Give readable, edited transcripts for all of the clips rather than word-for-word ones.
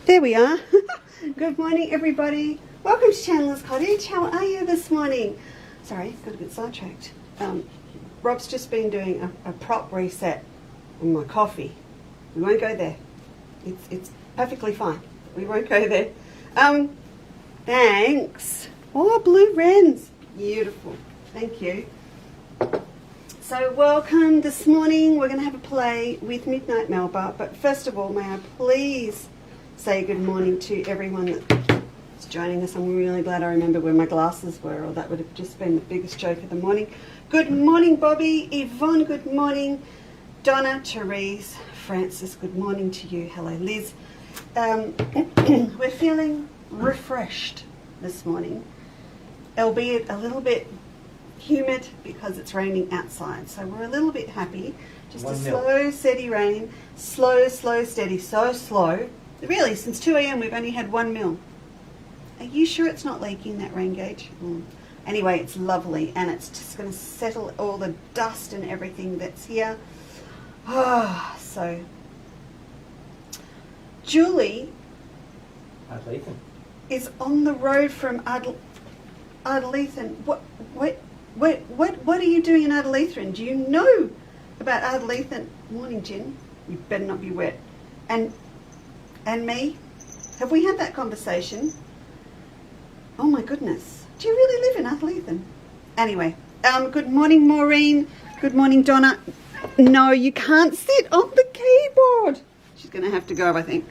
There we are. Good morning, everybody. Welcome to Chandler's Cottage. How are you this morning? Sorry, got a bit sidetracked. Rob's just been doing a prop reset on my coffee. We won't go there. It's perfectly fine. We won't go there. Thanks. Oh, blue wrens. Beautiful. Thank you. So welcome this morning. We're going to have a play with Midnight Melba. But first of all, may I please say good morning to everyone that's joining us. I'm really glad I remember where my glasses were, or that would have just been the biggest joke of the morning. Good morning, Bobby. Yvonne, good morning. Donna, Therese, Francis, good morning to you. Hello, Liz. We're feeling refreshed this morning, albeit a little bit humid because it's raining outside. So we're a little bit happy. Just a slow, steady rain. Slow, steady. So slow. Really, since 2 a.m. we've only had 1 mil. Are you sure it's not leaking, that rain gauge? Anyway, it's lovely, and it's just going to settle all the dust and everything that's here. So Julie is on the road from Ardlethan. What are you doing in Ardlethan? Do you know about Ardlethan? Morning, Jen. You better not be wet. And me? Have we had that conversation? Oh my goodness. Do you really live in Ardlethan? Anyway, good morning, Maureen. Good morning, Donna. No, you can't sit on the keyboard. She's going to have to go, I think.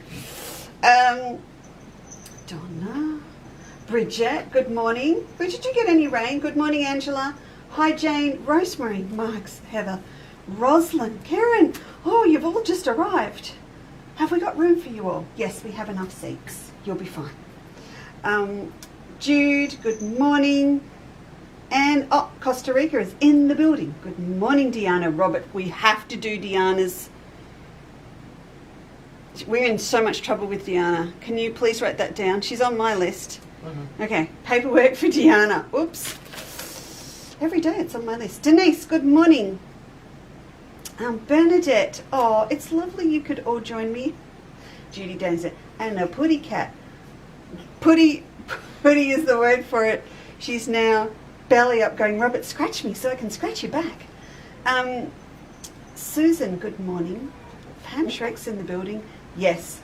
Donna. Bridget, good morning. Bridget, did you get any rain? Good morning, Angela. Hi, Jane. Rosemary, Marks, Heather, Rosalind, Karen. Oh, you've all just arrived. Have we got room for you all? Yes, we have enough seats. You'll be fine. Jude, good morning. And, Costa Rica is in the building. Good morning, Deanna. Robert, we have to do Deanna's. We're in so much trouble with Deanna. Can you please write that down? She's on my list. Mm-hmm. Okay, paperwork for Deanna. Oops. Every day it's on my list. Denise, good morning. Bernadette, oh, it's lovely you could all join me. Judy Dancer, and a putty cat. Putty is the word for it. She's now belly up going, Robert, scratch me so I can scratch you back. Susan, good morning. Pam Shrek's in the building. Yes,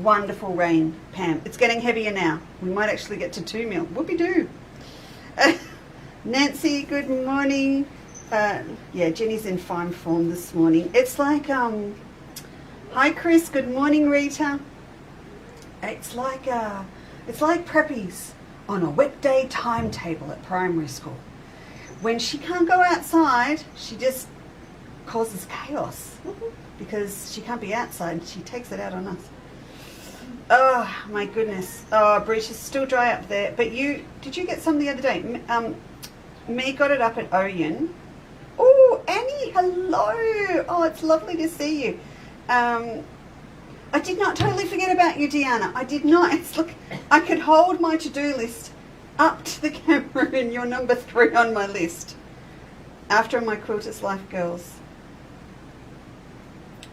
wonderful rain, Pam. It's getting heavier now. We might actually get to 2 mil. Whoopie-doo. Nancy, good morning. Yeah, Jenny's in fine form this morning. It's like, hi Chris, good morning Rita. It's like preppies on a wet day timetable at primary school. When she can't go outside, she just causes chaos because she can't be outside. She takes it out on us. Oh my goodness. Oh, Bruce is still dry up there. But did you get some the other day? Me got it up at Oyen. Oh, Annie, hello. Oh, it's lovely to see you. I did not totally forget about you, Deanna. I did not. Look, I could hold my to-do list up to the camera and you're number 3 on my list. After my Quilters Life girls.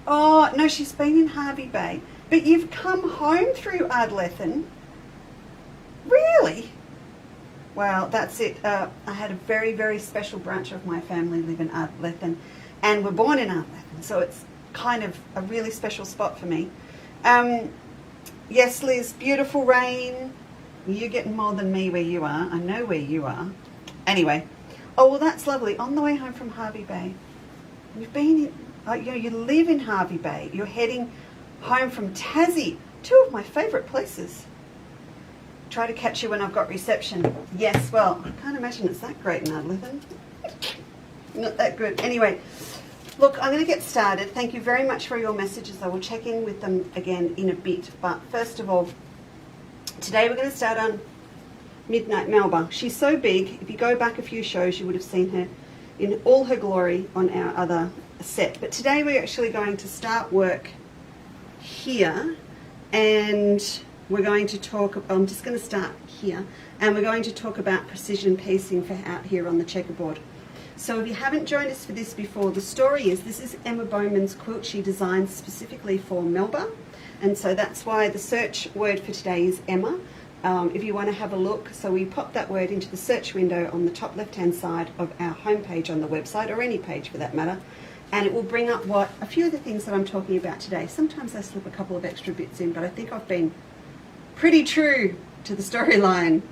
Oh, no, she's been in Hervey Bay. But you've come home through Ardlethan. Really? Well, that's it. I had a very, very special branch of my family live in Ardlethan and were born in Ardlethan, so it's kind of a really special spot for me. Yes, Liz, beautiful rain. You're getting more than me where you are. I know where you are. Anyway, oh, well, that's lovely. On the way home from Hervey Bay, you've been in, you live in Hervey Bay. You're heading home from Tassie, 2 of my favourite places. Try to catch you when I've got reception. Yes, well, I can't imagine it's that great in Ardlethan. Not that good. Anyway, look, I'm going to get started. Thank you very much for your messages. I will check in with them again in a bit. But first of all, today we're going to start on Midnight Melba. She's so big. If you go back a few shows, you would have seen her in all her glory on our other set. But today we're actually going to start work here, and we're going to talk, I'm just going to start here, and we're going to talk about precision piecing for out here on the checkerboard. So if you haven't joined us for this before, the story is this is Emma Beaumann's quilt she designed specifically for Melba. And so that's why the search word for today is Emma. If you want to have a look, so we pop that word into the search window on the top left-hand side of our homepage on the website, or any page for that matter, and it will bring up a few of the things that I'm talking about today. Sometimes I slip a couple of extra bits in, but I think I've been pretty true to the storyline,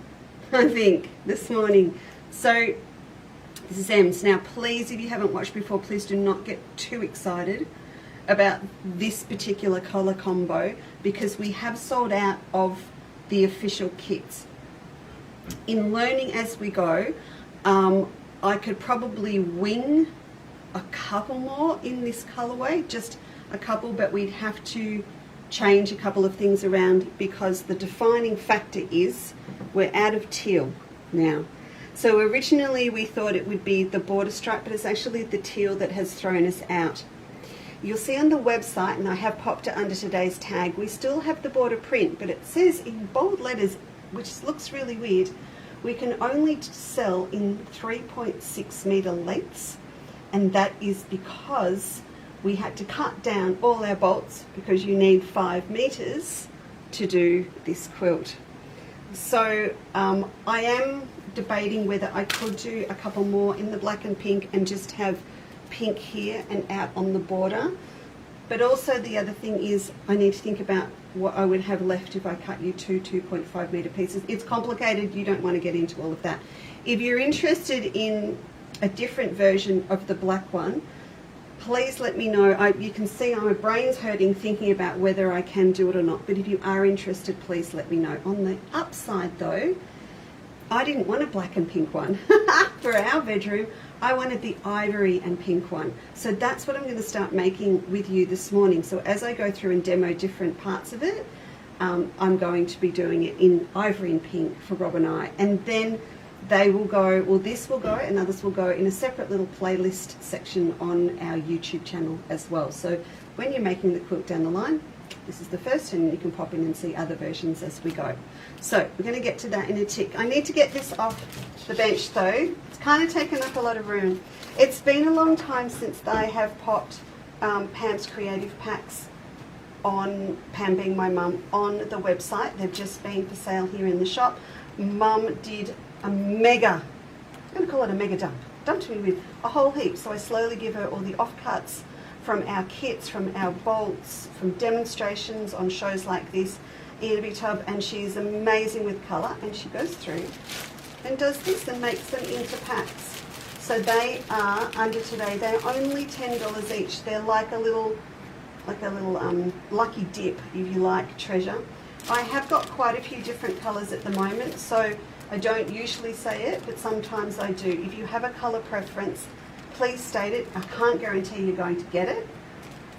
I think, this morning. So this is Ems. Now, please, if you haven't watched before, please do not get too excited about this particular colour combo, because we have sold out of the official kits. In learning as we go, I could probably wing a couple more in this colorway, just a couple, but we'd have to change a couple of things around because the defining factor is we're out of teal now. So originally we thought it would be the border stripe, but it's actually the teal that has thrown us out. You'll see on the website, and I have popped it under today's tag, we still have the border print, but it says in bold letters, which looks really weird, we can only sell in 3.6 metre lengths, and that is because we had to cut down all our bolts because you need 5 metres to do this quilt. So I am debating whether I could do a couple more in the black and pink and just have pink here and out on the border. But also the other thing is I need to think about what I would have left if I cut you 2.5 metre pieces. It's complicated, you don't want to get into all of that. If you're interested in a different version of the black one, please let me know. You can see my brain's hurting thinking about whether I can do it or not, but if you are interested, please let me know. On the upside though, I didn't want a black and pink one for our bedroom. I wanted the ivory and pink one. So that's what I'm going to start making with you this morning. So as I go through and demo different parts of it, I'm going to be doing it in ivory and pink for Rob and I. And then they will go, well, this will go and others will go in a separate little playlist section on our YouTube channel as well. So when you're making the quilt down the line, this is the first, and you can pop in and see other versions as we go. So we're going to get to that in a tick. I need to get this off the bench though. It's kind of taken up a lot of room. It's been a long time since I have popped Pam's Creative Packs on, Pam being my mum, on the website. They've just been for sale here in the shop. Mum did a mega, I'm going to call it a mega dump. Dumped me with a whole heap. So I slowly give her all the offcuts from our kits, from our bolts, from demonstrations on shows like this in a big tub, and she's amazing with colour, and she goes through and does this and makes them into packs. So they are, under today, they're only $10 each. They're like a little lucky dip, if you like, treasure. I have got quite a few different colours at the moment, so I don't usually say it, but sometimes I do. If you have a colour preference, please state it. I can't guarantee you're going to get it,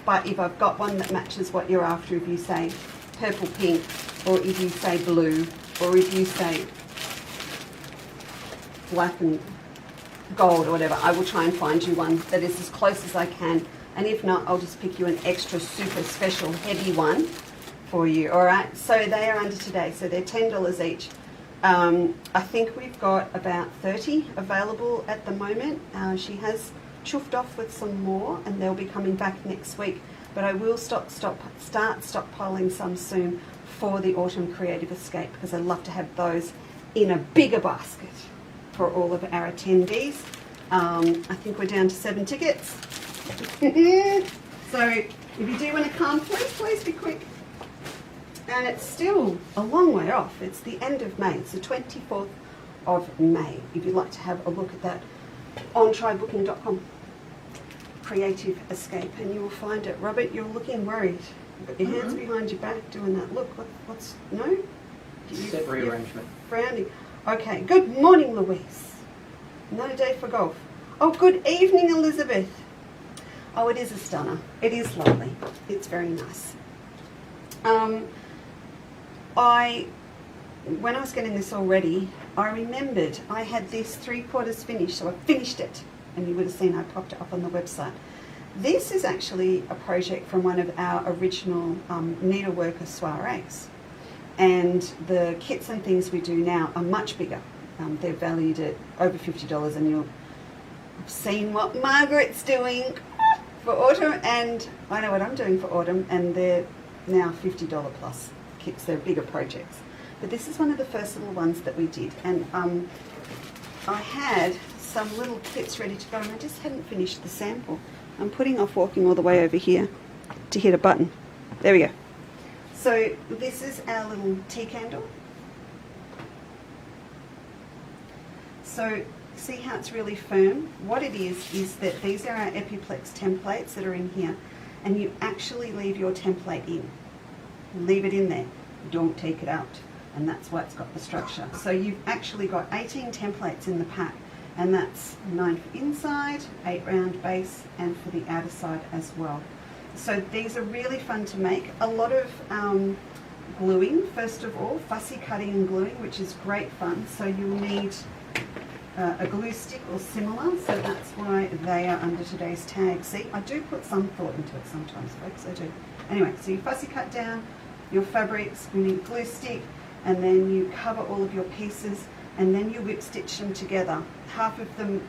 but if I've got one that matches what you're after, if you say purple pink, or if you say blue, or if you say black and gold or whatever, I will try and find you one that is as close as I can, and if not, I'll just pick you an extra super special heavy one for you. All right, so they are under today, so they're $10 each. I think we've got about 30 available at the moment. She has chuffed off with some more, and they'll be coming back next week, but I will start stockpiling some soon for the Autumn Creative Escape, because I love to have those in a bigger basket for all of our attendees. I think we're down to 7 tickets. So if you do want to come, please be quick. And it's still a long way off. It's the end of May. It's the 24th of May. If you'd like to have a look at that on trybooking.com. Creative Escape, and you will find it. Robert, you're looking worried. You've got your hands behind your back doing that. Look, what's, no? Set rearrangement. Frowning. Okay, good morning, Louise. No day for golf. Oh, good evening, Elizabeth. Oh, it is a stunner. It is lovely. It's very nice. When I was getting this all ready, I remembered I had this 3/4 finished, so I finished it, and you would have seen I popped it up on the website. This is actually a project from one of our original needleworker soirees, and the kits and things we do now are much bigger. They're valued at over $50, and you'll have seen what Margaret's doing for autumn, and I know what I'm doing for autumn, and they're now $50 plus kits. They're bigger projects. But this is one of the first little ones that we did. And I had some little kits ready to go, and I just hadn't finished the sample. I'm putting off walking all the way over here to hit a button. There we go. So this is our little tea candle. So see how it's really firm? What it is that these are our Epiplex templates that are in here, and you actually leave your template in. Leave it in there. Don't take it out. And that's why it's got the structure. So you've actually got 18 templates in the pack, and that's 9 for inside, 8 round base, and for the outer side as well. So these are really fun to make. A lot of gluing, first of all, fussy cutting and gluing, which is great fun. So you'll need a glue stick or similar, so that's why they are under today's tag. See, I do put some thought into it sometimes, folks, I do. Anyway, so you fussy cut down your fabrics, you need a glue stick, and then you cover all of your pieces, and then you whip stitch them together. Half of them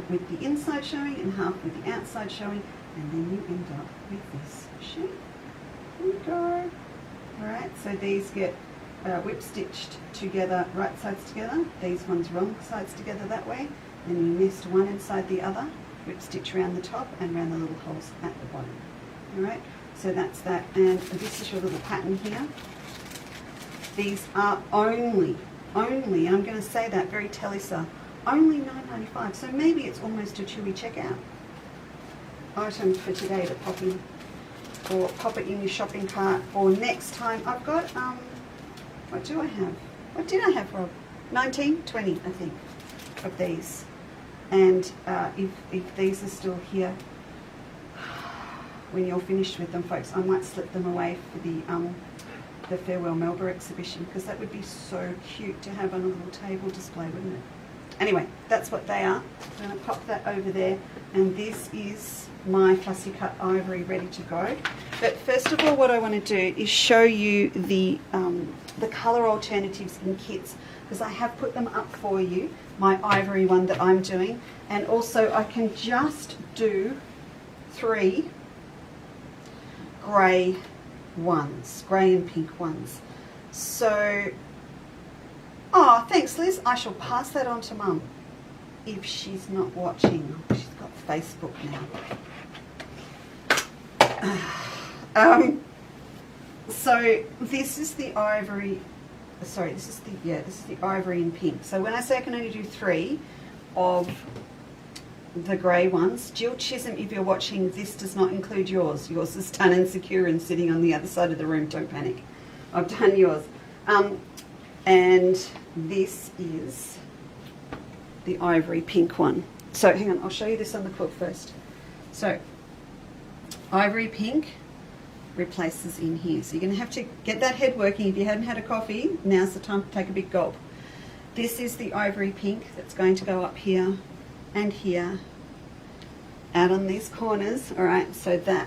with the inside showing and half with the outside showing, and then you end up with this shape. There you go. Alright, so these get whip stitched together, right sides together, these ones wrong sides together that way, then you nest one inside the other, whip stitch around the top and around the little holes at the bottom. Alright, so that's that, and this is your little pattern here. These are only, and I'm going to say that very Telisa, only $9.95, so maybe it's almost a chewy checkout item for today to pop in, or pop it in your shopping cart, or next time. I've got, what do I have? What did I have, Rob? 19, 20, I think, of these. And if these are still here, when you're finished with them, folks, I might slip them away for the Farewell Melba exhibition, because that would be so cute to have on a little table display, wouldn't it? Anyway, that's what they are. I'm going to pop that over there, and this is my fussy cut ivory ready to go. But first of all, what I want to do is show you the colour alternatives in kits, because I have put them up for you, my ivory one that I'm doing, and also I can just do 3 grey ones, grey and pink ones. So, oh, thanks Liz, I shall pass that on to Mum if she's not watching. Oh, she's got Facebook now. So this is the ivory, sorry, this is the ivory in pink. So when I say I can only do 3 of the grey ones, Jill Chisholm, if you're watching, this does not include yours. Yours is done and secure and sitting on the other side of the room. Don't panic. I've done yours. And this is the ivory pink one. So hang on, I'll show you this on the quilt first. So ivory pink replaces in here. So you're going to have to get that head working. If you hadn't had a coffee, now's the time to take a big gulp. This is the ivory pink that's going to go up here and here, out on these corners. All right, so that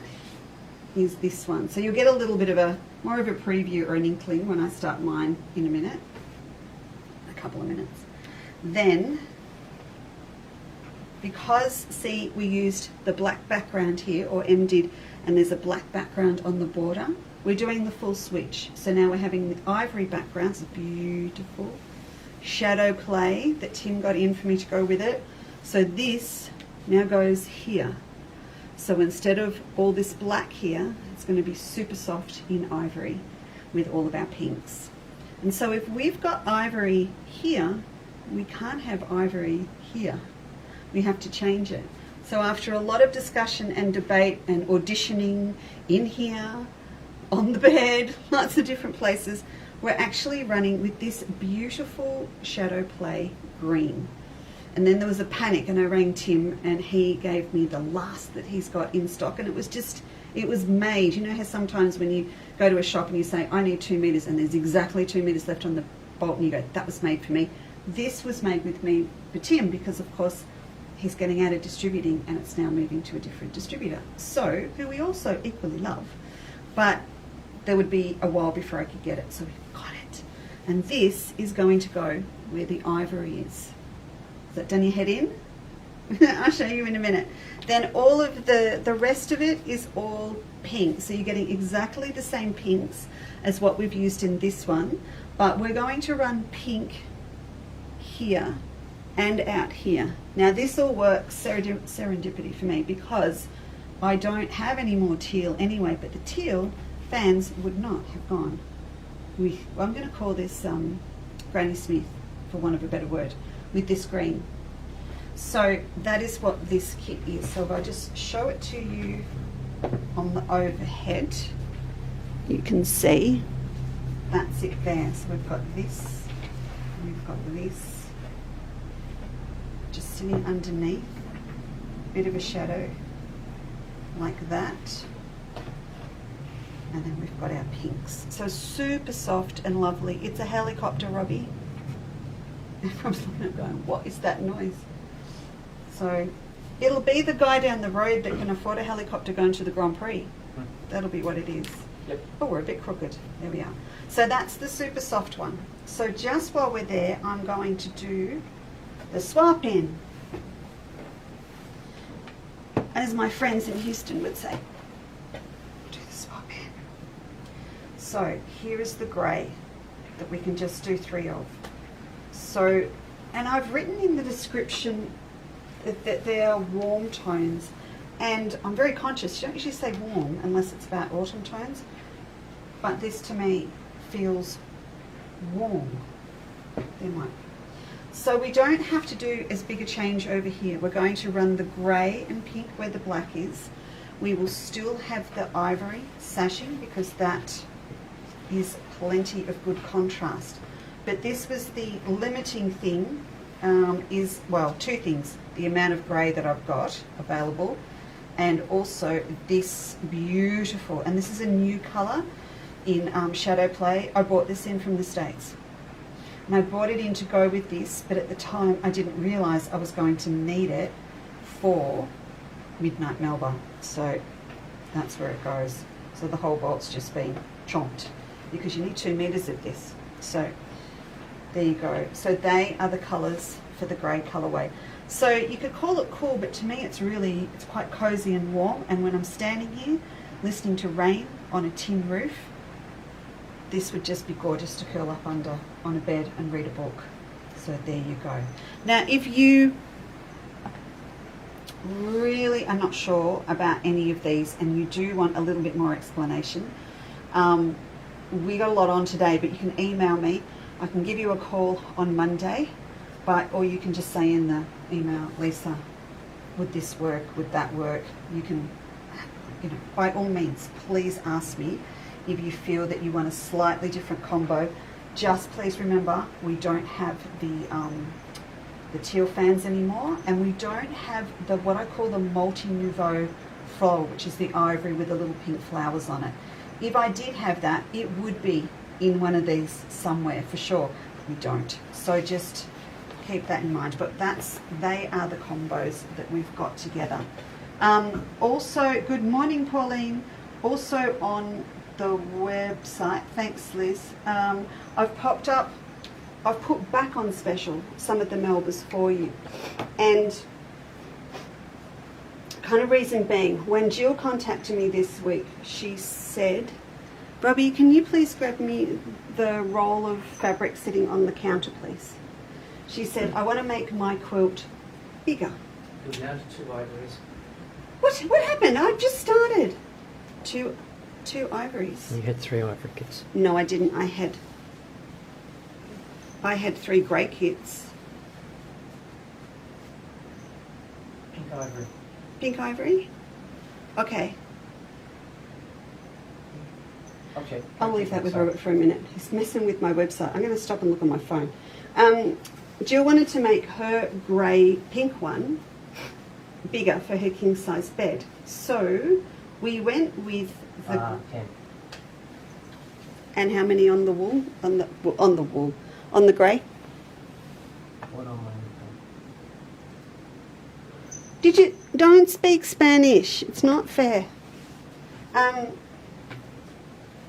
is this one. So you'll get a little bit of more of a preview or an inkling when I start mine in a minute, a couple of minutes. Then, because see, we used the black background here, or Em did, and there's a black background on the border, we're doing the full switch. So now we're having the ivory background, it's a beautiful shadow play that Tim got in for me to go with it. So this now goes here. So instead of all this black here, it's going to be super soft in ivory with all of our pinks. And so if we've got ivory here, we can't have ivory here. We have to change it. So after a lot of discussion and debate and auditioning in here, on the bed, lots of different places, we're actually running with this beautiful shadow play green. And then there was a panic, and I rang Tim, and he gave me the last that he's got in stock, and it was made. You know how sometimes when you go to a shop and you say, I need 2 meters, and there's exactly 2 meters left on the bolt, and you go, that was made for me. This was made with me for Tim, because of course he's getting out of distributing, and it's now moving to a different distributor. So, who we also equally love, but there would be a while before I could get it, so we've got it. And this is going to go where the ivory is. Is that done your head in? I'll show you in a minute. Then all of the rest of it is all pink. So you're getting exactly the same pinks as what we've used in this one. But we're going to run pink here and out here. Now this all works serendipity for me because I don't have any more teal anyway, but the teal fans would not have gone with, well, I'm going to call this Granny Smith, for want of a better word, with this green. So that is what this kit is. So if I just show it to you on the overhead, you can see that's it there. So we've got this, and we've got this, just sitting underneath, bit of a shadow like that. And then we've got our pinks. So super soft and lovely. It's a helicopter, Robbie. Everyone's looking at going, what is that noise? So it'll be the guy down the road that can afford a helicopter going to the Grand Prix. That'll be what it is. Yep. Oh, we're a bit crooked. There we are. So that's the super soft one. So just while we're there, I'm going to do the swap in. As my friends in Houston would say, do the swap in. So here is the grey that we can just do 3 of. So, and I've written in the description that they are warm tones, and I'm very conscious, you don't usually say warm unless it's about autumn tones, but this to me feels warm. There might be. So we don't have to do as big a change over here. We're going to run the grey and pink where the black is. We will still have the ivory sashing because that is plenty of good contrast. But this was the limiting thing, is, well, 2 things. The amount of grey that I've got available, and also this beautiful, and this is a new colour in Shadow Play. I bought this in from the States. And I brought it in to go with this, but at the time I didn't realise I was going to need it for Midnight Melba. So that's where it goes. So the whole bolt's just been chomped because you need 2 meters of this. So there you go. So they are the colours for the grey colourway. So you could call it cool, but to me it's quite cosy and warm. And when I'm standing here listening to rain on a tin roof, this would just be gorgeous to curl up under on a bed and read a book. So there you go. Now if you really are not sure about any of these and you do want a little bit more explanation, we got a lot on today, but you can email me. I can give you a call on Monday, or you can just say in the email, Leesa, would this work, would that work? You can, by all means, please ask me if you feel that you want a slightly different combo. Just please remember, we don't have the teal fans anymore, and we don't have the what I call the multi-nouveau floral, which is the ivory with the little pink flowers on it. If I did have that, it would be in one of these somewhere for sure. We don't. So just keep that in mind. But they are the combos that we've got together. Also, good morning, Pauline. Also on the website, thanks Liz, I've put back on special some of the Melbas for you. And kind of reason being, when Jill contacted me this week, she said, Robbie, can you please grab me the roll of fabric sitting on the counter, please? She said, I want to make my quilt bigger. You're down to 2 ivories. What happened? I've just started. Two ivories. You had 3 ivory kits. No, I didn't. I had 3 grey kits. Pink ivory. Pink ivory? Okay. Okay. I'll leave that with Robert for a minute. He's messing with my website. I'm going to stop and look on my phone. Jill wanted to make her grey pink one bigger for her king size bed. So we went with the 10. And how many on the wool? On the grey? What on my Don't speak Spanish. It's not fair.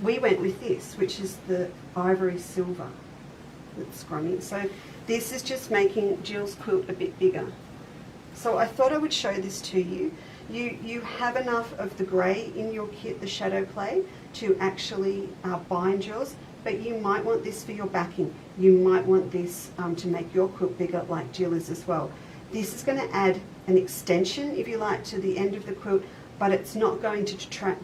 We went with this, which is the ivory silver. That's scrummy. So this is just making Jill's quilt a bit bigger. So I thought I would show this to you. You have enough of the grey in your kit, the shadow play, to actually bind yours, but you might want this for your backing. You might want this to make your quilt bigger like Jill is as well. This is going to add an extension, if you like, to the end of the quilt, but it's not going to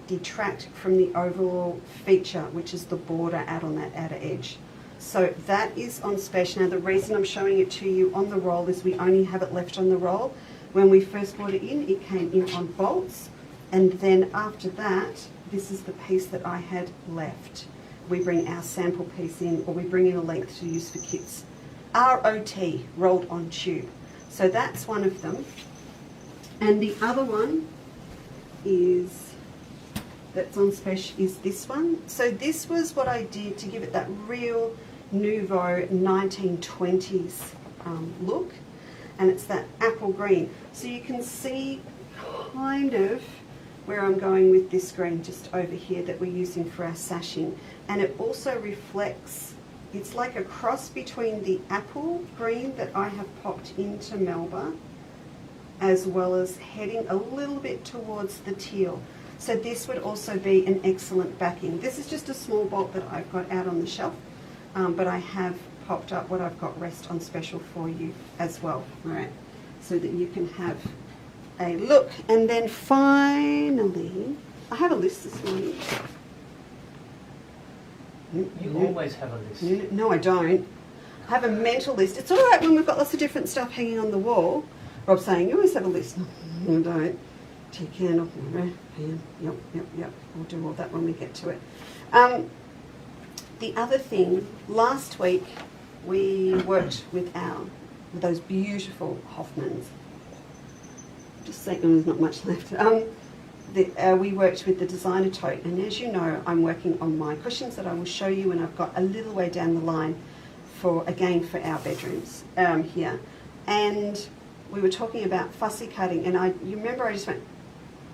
detract from the overall feature, which is the border out on that outer edge. So that is on special. Now the reason I'm showing it to you on the roll is we only have it left on the roll. When we first brought it in, it came in on bolts, and then after that, this is the piece that I had left. We bring our sample piece in, or we bring in a length to use for kits. ROT, rolled on tube. So that's one of them. And the other one is, that's on special, is this one. So this was what I did to give it that real nouveau 1920s look. And it's that apple green. So you can see kind of where I'm going with this green just over here that we're using for our sashing. And it also reflects, it's like a cross between the apple green that I have popped into Melba, as well as heading a little bit towards the teal. So this would also be an excellent backing. This is just a small bolt that I've got out on the shelf, but I have popped up what I've got rest on special for you as well, all right, so that you can have a look. And then finally, I have a list this morning. You always have a list. No, I don't. I have a mental list. It's all right when we've got lots of different stuff hanging on the wall. Rob's saying, you always have a list. No, I don't. Tea candle, pen, yep. We'll do all that when we get to it. The other thing, last week we worked with those beautiful Hoffmans. Just saying, there's not much left. We worked with the designer tote, and as you know, I'm working on my cushions that I will show you, and I've got a little way down the line for our bedrooms here. And we were talking about fussy cutting, and you remember I just went,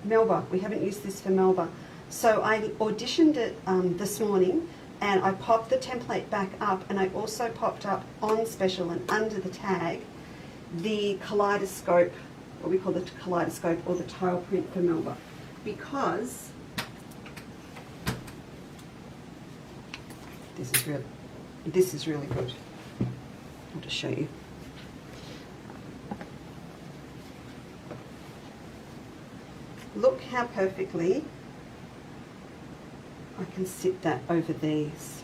Melba, we haven't used this for Melba. So I auditioned it this morning, and I popped the template back up, and I also popped up on special and under the tag the kaleidoscope, what we call the kaleidoscope or the tile print for Melba, because this is really good. I'll just show you. Look how perfectly I can sit that over these.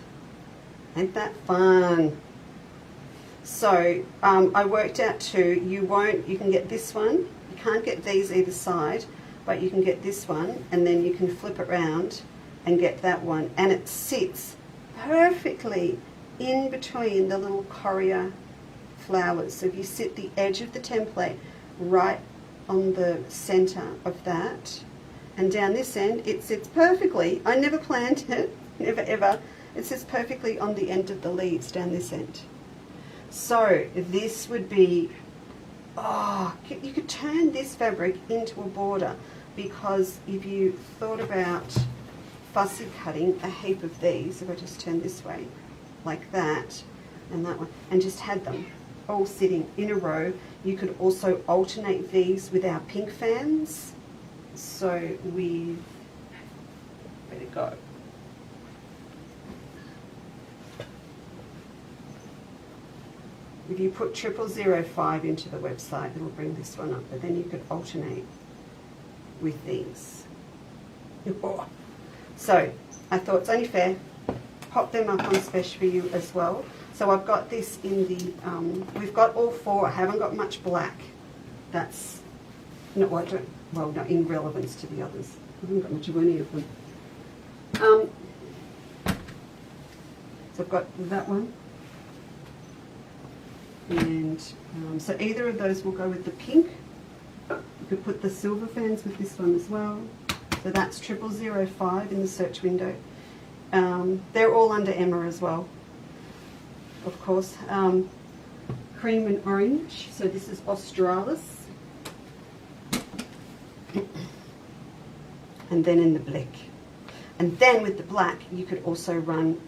Ain't that fun? So I worked out too, you can get this one, you can't get these either side, but you can get this one, and then you can flip it around and get that one, and it sits perfectly in between the little coria flowers. So if you sit the edge of the template right on the center of that, and down this end it sits perfectly. I never planned it, never ever. It sits perfectly on the end of the leaves down this end. So this would be, you could turn this fabric into a border, because if you thought about fussy cutting a heap of these, if I just turn this way like that and that one, and just had them all sitting in a row, you could also alternate these with our pink fans. So where'd it go? If you put 0005 into the website, it'll bring this one up, but then you could alternate with these. So I thought it's only fair, pop them up on special for you as well. So I've got this in the, we've got all four. I haven't got much black. That's not what not in relevance to the others. I haven't got much of any of them. So I've got that one. And so either of those will go with the pink. You could put the silver fans with this one as well. So that's 0005 in the search window. They're all under Emma as well, of course. Cream and orange, so this is Australis. And then in the black. And then with the black, you could also run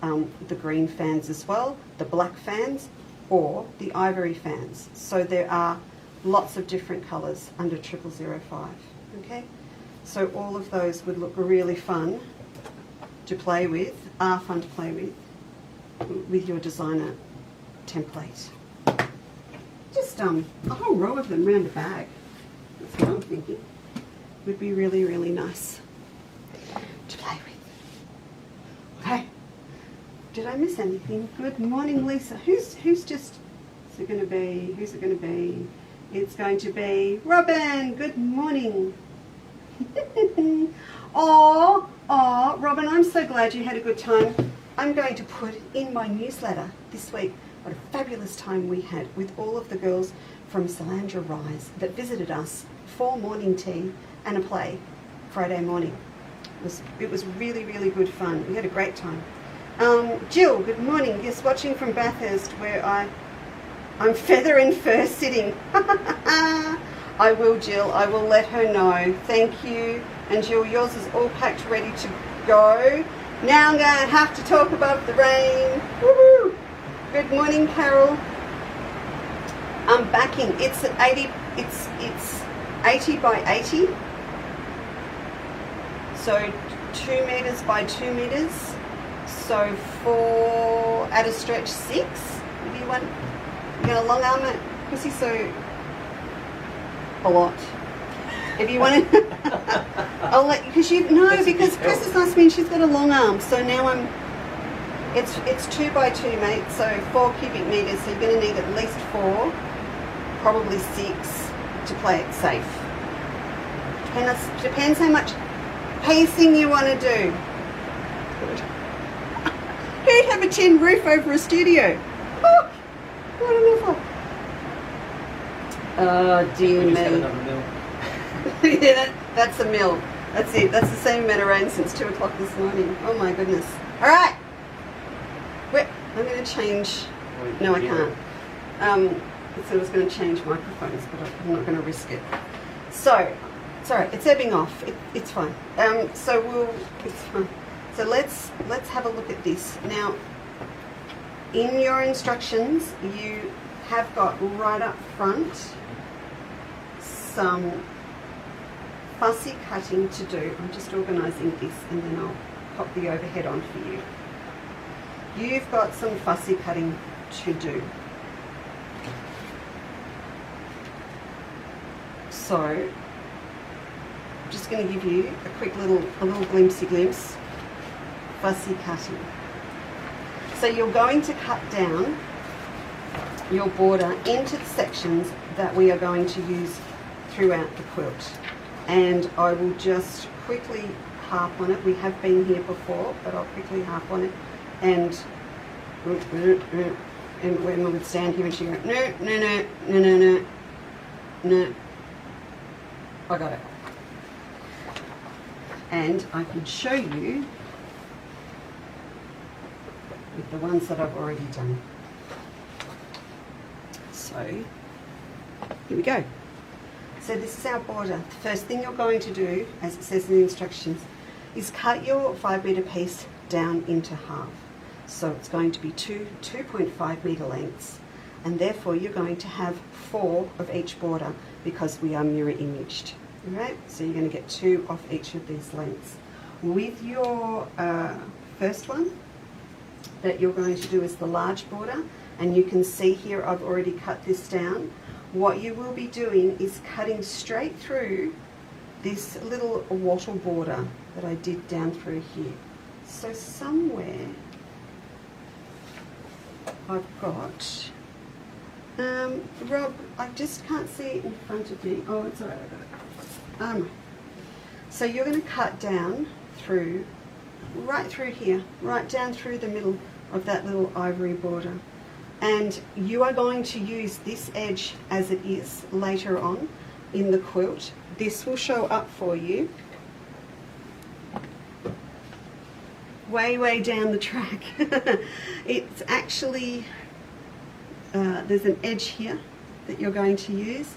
the green fans as well, the black fans, or the ivory fans. So there are lots of different colours under 0005. Okay, so all of those would look really fun to play with, are fun to play with your designer template. Just a whole row of them round a bag. That's what I'm thinking. Would be really, really nice to play with. Okay. Did I miss anything? Good morning, Leesa. Who's just? Who's it going to be? Who's it going to be? It's going to be Robin. Good morning. Oh, Robin, I'm so glad you had a good time. I'm going to put in my newsletter this week what a fabulous time we had with all of the girls from Salandra Rise that visited us for morning tea and a play Friday morning. It was really, really good fun. We had a great time. Jill, good morning. Yes, watching from Bathurst where I'm feather and fur sitting. I will, Jill. I will let her know. Thank you. And Jill, yours is all packed, ready to go. Now I'm going to have to talk above the rain. Woohoo! Good morning, Carol. I'm backing. It's at 80. It's 80 by 80. So 2 meters by 2 meters. So 4 at a stretch 6. If you want, you're going to long arm it, Fussy. So a lot. If you want to, I'll let you, because Chris has asked me and she's got a long arm. So now it's 2 by 2, mate. So 4 cubic meters. So you're going to need at least 4, probably 6 to play it safe. Depends how much pacing you want to do. Who'd have a tin roof over a studio? Oh, what an awful. Oh dear me. Yeah, that's a mill. That's it. That's the same amount of rain since 2 o'clock this morning. Oh my goodness. All right. I'm going to change. No, I can't. So I was going to change microphones, but I'm not going to risk it. So, sorry, it's ebbing off. It's fine. It's fine. So let's have a look at this now. In your instructions, you have got right up front some fussy cutting to do. I'm just organising this and then I'll pop the overhead on for you. You've got some fussy cutting to do. So I'm just going to give you a quick little glimpse fussy cutting. So you're going to cut down your border into the sections that we are going to use throughout the quilt. And I will just quickly harp on it. We have been here before, but I'll quickly harp on it. And when I would stand here and she'd go, no. I got it. And I can show you with the ones that I've already done. So, here we go. So this is our border. The first thing you're going to do, as it says in the instructions, is cut your 5 metre piece down into half. So it's going to be 2.5 metre lengths, and therefore you're going to have 4 of each border because we are mirror imaged. Alright, so you're going to get 2 off each of these lengths. With your first one that you're going to do is the large border, and you can see here I've already cut this down. What you will be doing is cutting straight through this little wattle border that I did down through here. So somewhere I've got, Rob, I just can't see it in front of me. Oh, it's alright, I got it. So you're going to cut down through, right through here, right down through the middle of that little ivory border. And you are going to use this edge as it is later on in the quilt. This will show up for you way down the track. It's actually, there's an edge here that you're going to use,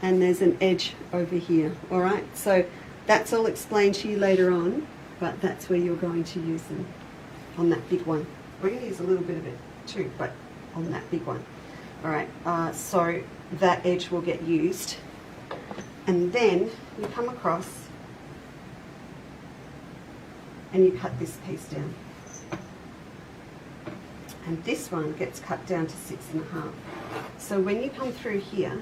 and there's an edge over here. All right, so that's all explained to you later on, but that's where you're going to use them on that big one. We're going to use a little bit of it too, but on that big one. All right, so that edge will get used. And then you come across and you cut this piece down. And this one gets cut down to 6.5. So when you come through here,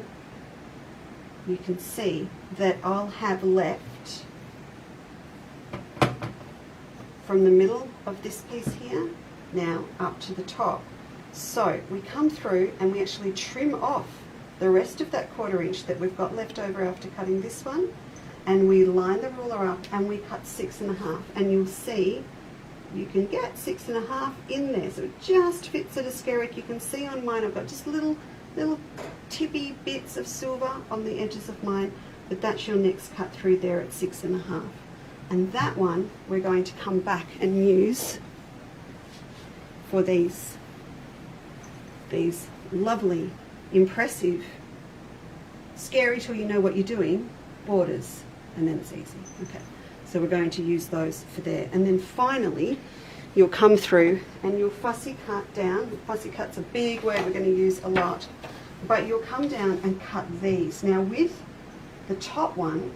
you can see that I'll have left from the middle of this piece here now up to the top. So we come through and we actually trim off the rest of that 1/4 inch that we've got left over after cutting this one, and we line the ruler up and we cut 6.5, and you'll see you can get 6.5 in there, so it just fits at a skerrick. You can see on mine I've got just little tippy bits of silver on the edges of mine, but that's your next cut through there at 6.5. And that one we're going to come back and use for these lovely, impressive, scary till you know what you're doing borders, and then it's easy. Okay, so we're going to use those for there. And then finally you'll come through and you'll fussy cut down. Fussy cut's a big word we're going to use a lot, but you'll come down and cut these. Now with the top one,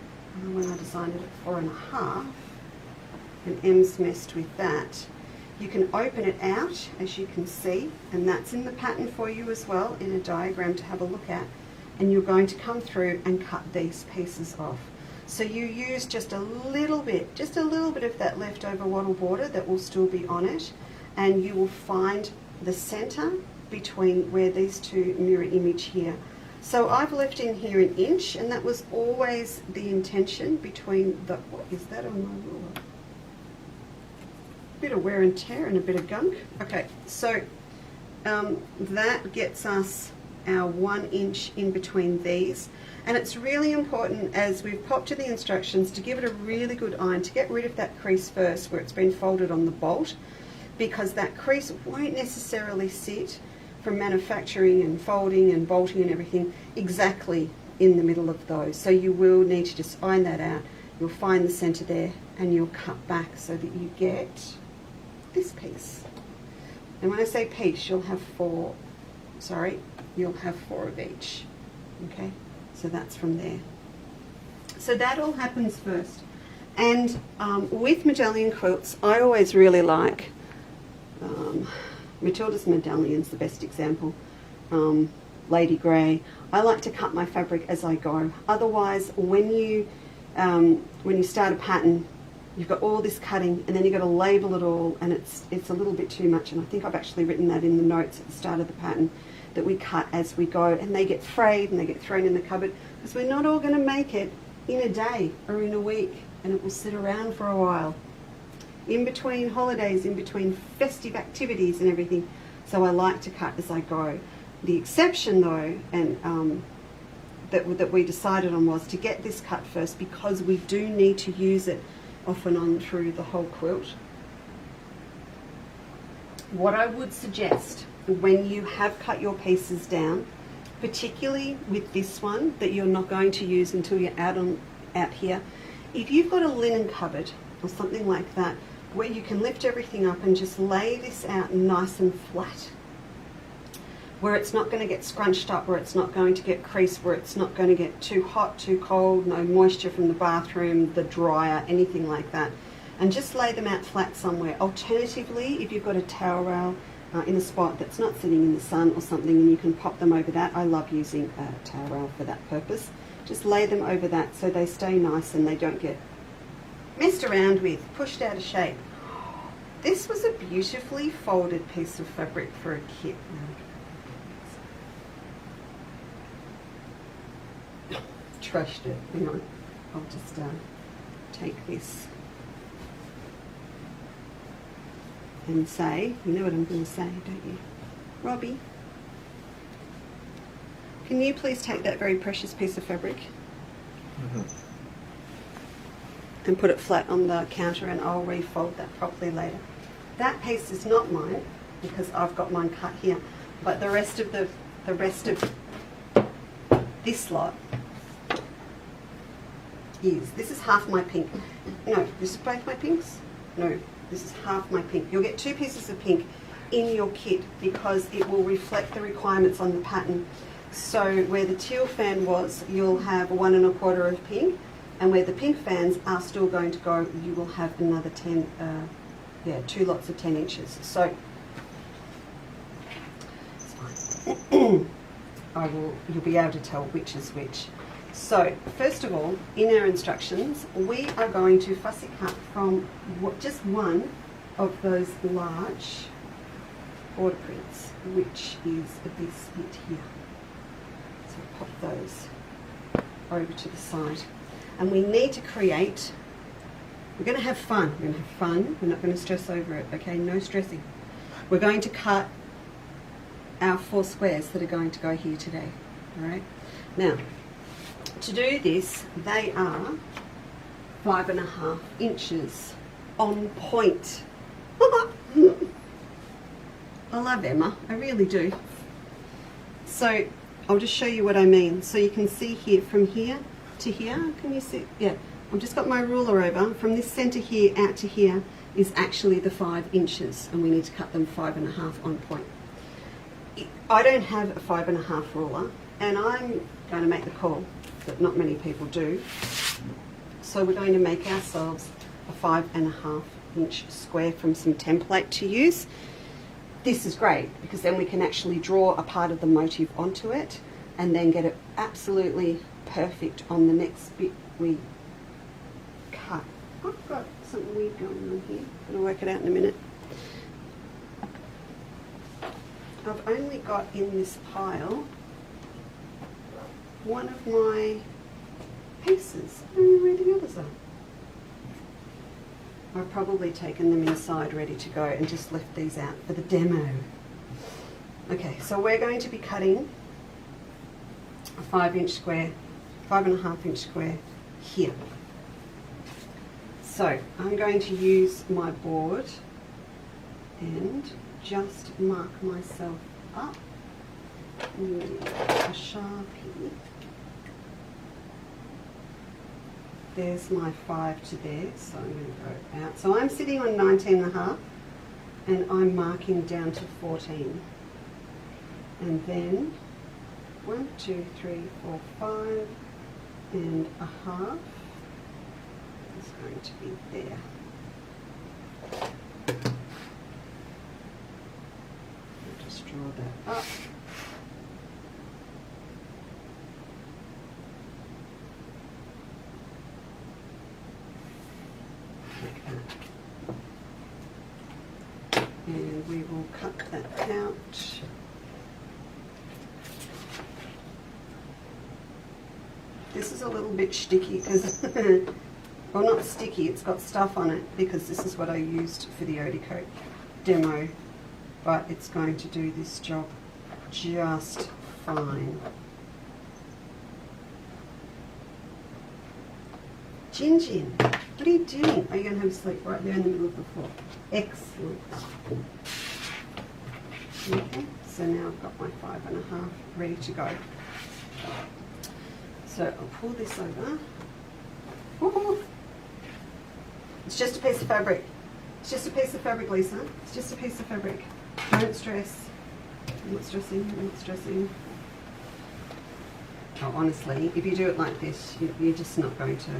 when I designed it at 4.5, and Em's messed with that, you can open it out, as you can see, and that's in the pattern for you as well in a diagram to have a look at. And you're going to come through and cut these pieces off. So you use just a little bit of that leftover wattle border that will still be on it, and you will find the center between where these two mirror image here. So I've left in here 1 inch, and that was always the intention between the, what is that on my ruler? Bit of wear and tear and a bit of gunk. Okay, so that gets us our 1 inch in between these, and it's really important, as we've popped to the instructions, to give it a really good iron to get rid of that crease first where it's been folded on the bolt, because that crease won't necessarily sit from manufacturing and folding and bolting and everything exactly in the middle of those. So you will need to just iron that out. You'll find the center there and you'll cut back so that you get this piece. And when I say piece, you'll have four of each. Okay, so that's from there. So that all happens first. And with medallion quilts, I always really like Matilda's medallion's the best example. Lady Grey. I like to cut my fabric as I go. Otherwise, when you start a pattern, you've got all this cutting, and then you've got to label it all, and it's a little bit too much. And I think I've actually written that in the notes at the start of the pattern, that we cut as we go, and they get frayed and they get thrown in the cupboard, because we're not all going to make it in a day or in a week, and it will sit around for a while, in between holidays, in between festive activities and everything. So I like to cut as I go. The exception though, and that we decided on, was to get this cut first, because we do need to use it off and on through the whole quilt. What I would suggest, when you have cut your pieces down, particularly with this one that you're not going to use until you're out here, if you've got a linen cupboard or something like that, where you can lift everything up and just lay this out nice and flat, where it's not going to get scrunched up, where it's not going to get creased, where it's not going to get too hot, too cold, no moisture from the bathroom, the dryer, anything like that. And just lay them out flat somewhere. Alternatively, if you've got a towel rail in a spot that's not sitting in the sun or something, and you can pop them over that. I love using a towel rail for that purpose. Just lay them over that so they stay nice and they don't get messed around with, pushed out of shape. This was a beautifully folded piece of fabric for a kit. Trashed it. Hang on. I'll just take this and say, you know what I'm going to say, don't you? Robbie, can you please take that very precious piece of fabric and put it flat on the counter, and I'll refold that properly later. That piece is not mine because I've got mine cut here, but the rest of this lot is, this is half my pink. No, this is both my pinks? No, this is half my pink. You'll get two pieces of pink in your kit because it will reflect the requirements on the pattern. So where the teal fan was, you'll have 1 1/4 of pink, and where the pink fans are still going to go, you will have another 2 lots of 10 inches. So it's fine. You'll be able to tell which is which. So first of all, in our instructions, we are going to fussy cut from just one of those large border prints, which is this bit here. So pop those over to the side. And we need to create, we're going to have fun. We're going to have fun. We're not going to stress over it, okay? No stressing. We're going to cut our 4 squares that are going to go here today, all right? Now, to do this, they are 5.5 inches on point. I love Emma, I really do. So I'll just show you what I mean. So you can see here, from here to here, can you see? Yeah, I've just got my ruler over. From this center here out to here is actually the 5 inches, and we need to cut them 5.5 on point. I don't have a 5.5 ruler, and I'm going to make the call that not many people do. So we're going to make ourselves a 5.5 inch square from some template to use. This is great because then we can actually draw a part of the motif onto it and then get it absolutely perfect on the next bit we cut. I've got something weird going on here. I'm going to work it out in a minute. I've only got in this pile one of my pieces. I don't know where the others are. I've probably taken them inside ready to go and just left these out for the demo. Okay, so we're going to be cutting a 5 inch square, 5.5 inch square here. So I'm going to use my board and just mark myself up with a Sharpie. There's my 5 to there, so I'm going to go out. So I'm sitting on 19.5 and I'm marking down to 14. And then 1, 2, 3, 4, 5 and a half is going to be there. I'll just draw that up. And we will cut that out. This is a little bit sticky because, well, not sticky, it's got stuff on it because this is what I used for the Odie coat demo, but it's going to do this job just fine. Jin Jin, what are you doing? Are you going to have a sleep right there in the middle of the floor? Excellent. Okay, so now I've got my 5.5 ready to go. So I'll pull this over. Ooh. It's just a piece of fabric. It's just a piece of fabric, Leesa. It's just a piece of fabric. Don't stress. I'm not stressing, I'm not stressing. Oh, honestly, if you do it like this, you're just not going to,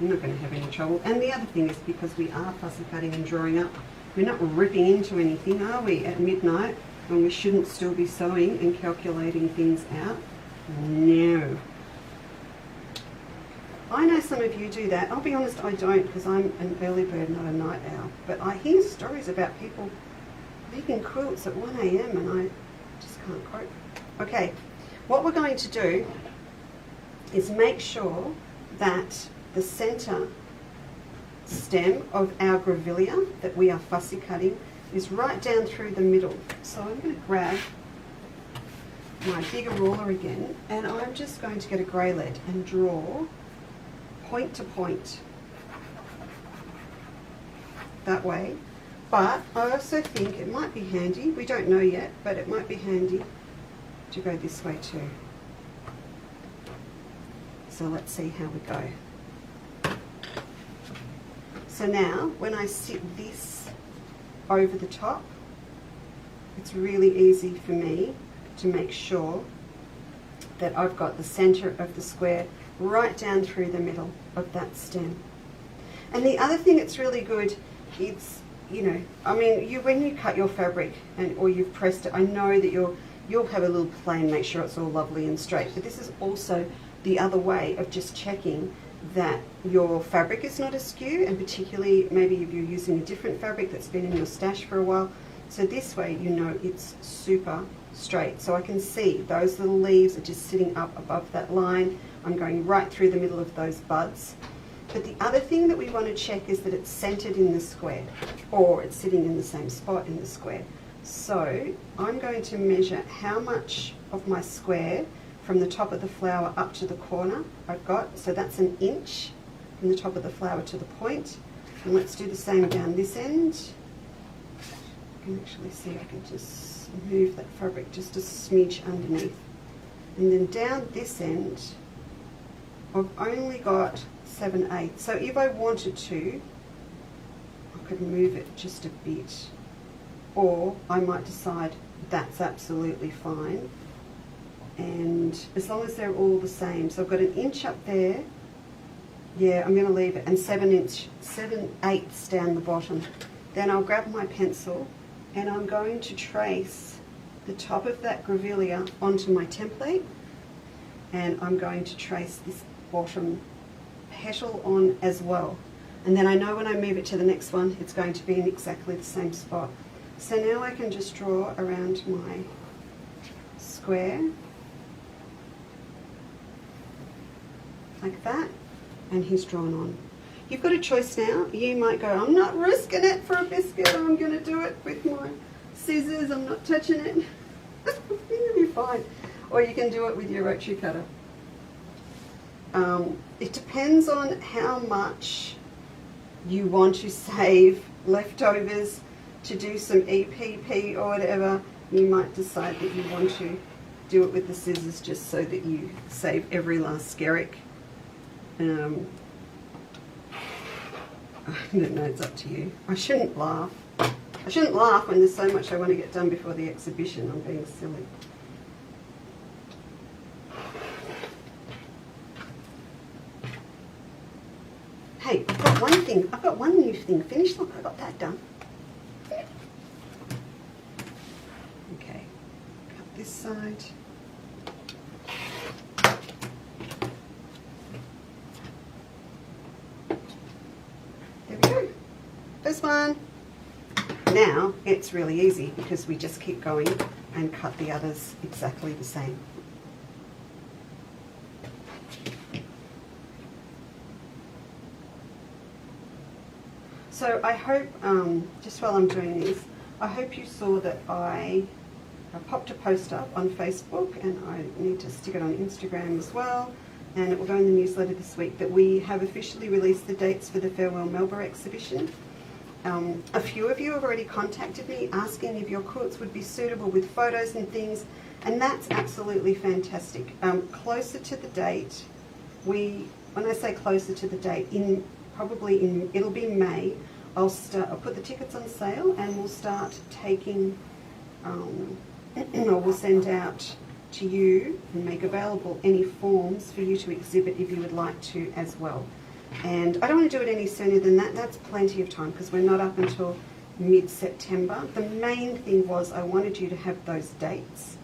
you're not going to have any trouble. And the other thing is because we are fussy cutting and drawing up, we're not ripping into anything, are we, at midnight, when we shouldn't still be sewing and calculating things out? No. I know some of you do that. I'll be honest, I don't, because I'm an early bird, not a night owl. But I hear stories about people making quilts at 1 AM and I just can't cope. Okay, what we're going to do is make sure that the centre stem of our grevillea that we are fussy cutting is right down through the middle. So I'm going to grab my bigger ruler again and I'm just going to get a grey lead and draw point to point that way. But I also think it might be handy, we don't know yet, but it might be handy to go this way too. So let's see how we go. So now when I sit this over the top, it's really easy for me to make sure that I've got the center of the square right down through the middle of that stem. And the other thing that's really good, it's, you know, I mean, when you cut your fabric or you've pressed it, I know that you'll have a little play and make sure it's all lovely and straight. But this is also the other way of just checking that your fabric is not askew, and particularly maybe if you're using a different fabric that's been in your stash for a while. So this way you know it's super straight. So I can see those little leaves are just sitting up above that line. I'm going right through the middle of those buds. But the other thing that we want to check is that it's centered in the square, or it's sitting in the same spot in the square. So I'm going to measure how much of my square from the top of the flower up to the corner I've got. So that's 1 inch from the top of the flower to the point. And let's do the same down this end. You can actually see I can just move that fabric just a smidge underneath. And then down this end, I've only got 7/8. So if I wanted to, I could move it just a bit. Or I might decide that's absolutely fine. And as long as they're all the same. So I've got 1 inch up there. Yeah, I'm going to leave it. And 7/8 down the bottom. Then I'll grab my pencil and I'm going to trace the top of that grevillea onto my template. And I'm going to trace this bottom petal on as well. And then I know when I move it to the next one, it's going to be in exactly the same spot. So now I can just draw around my square like that, and he's drawn on. You've got a choice now. You might go, I'm not risking it for a biscuit, I'm going to do it with my scissors, I'm not touching it. You'll be fine. Or you can do it with your rotary cutter. It depends on how much you want to save leftovers to do some EPP or whatever. You might decide that you want to do it with the scissors just so that you save every last skerrick. I don't know, it's up to you. I shouldn't laugh. I shouldn't laugh when there's so much I want to get done before the exhibition. I'm being silly. Hey, I've got one new thing finished. Look, I got that done. Okay, cut this side. There we go. This one. Now it's really easy because we just keep going and cut the others exactly the same. So I hope, just while I'm doing this, I hope you saw that I popped a post up on Facebook, and I need to stick it on Instagram as well, and it will go in the newsletter this week, that we have officially released the dates for the Farewell Melba exhibition. A few of you have already contacted me asking if your quilts would be suitable with photos and things, and that's absolutely fantastic. Closer to the date, when I say closer to the date, it'll be May, I'll put the tickets on sale, and we'll start taking, or we'll send out to you and make available any forms for you to exhibit if you would like to as well. And I don't want to do it any sooner than that. That's plenty of time because we're not up until mid-September. The main thing was I wanted you to have those dates.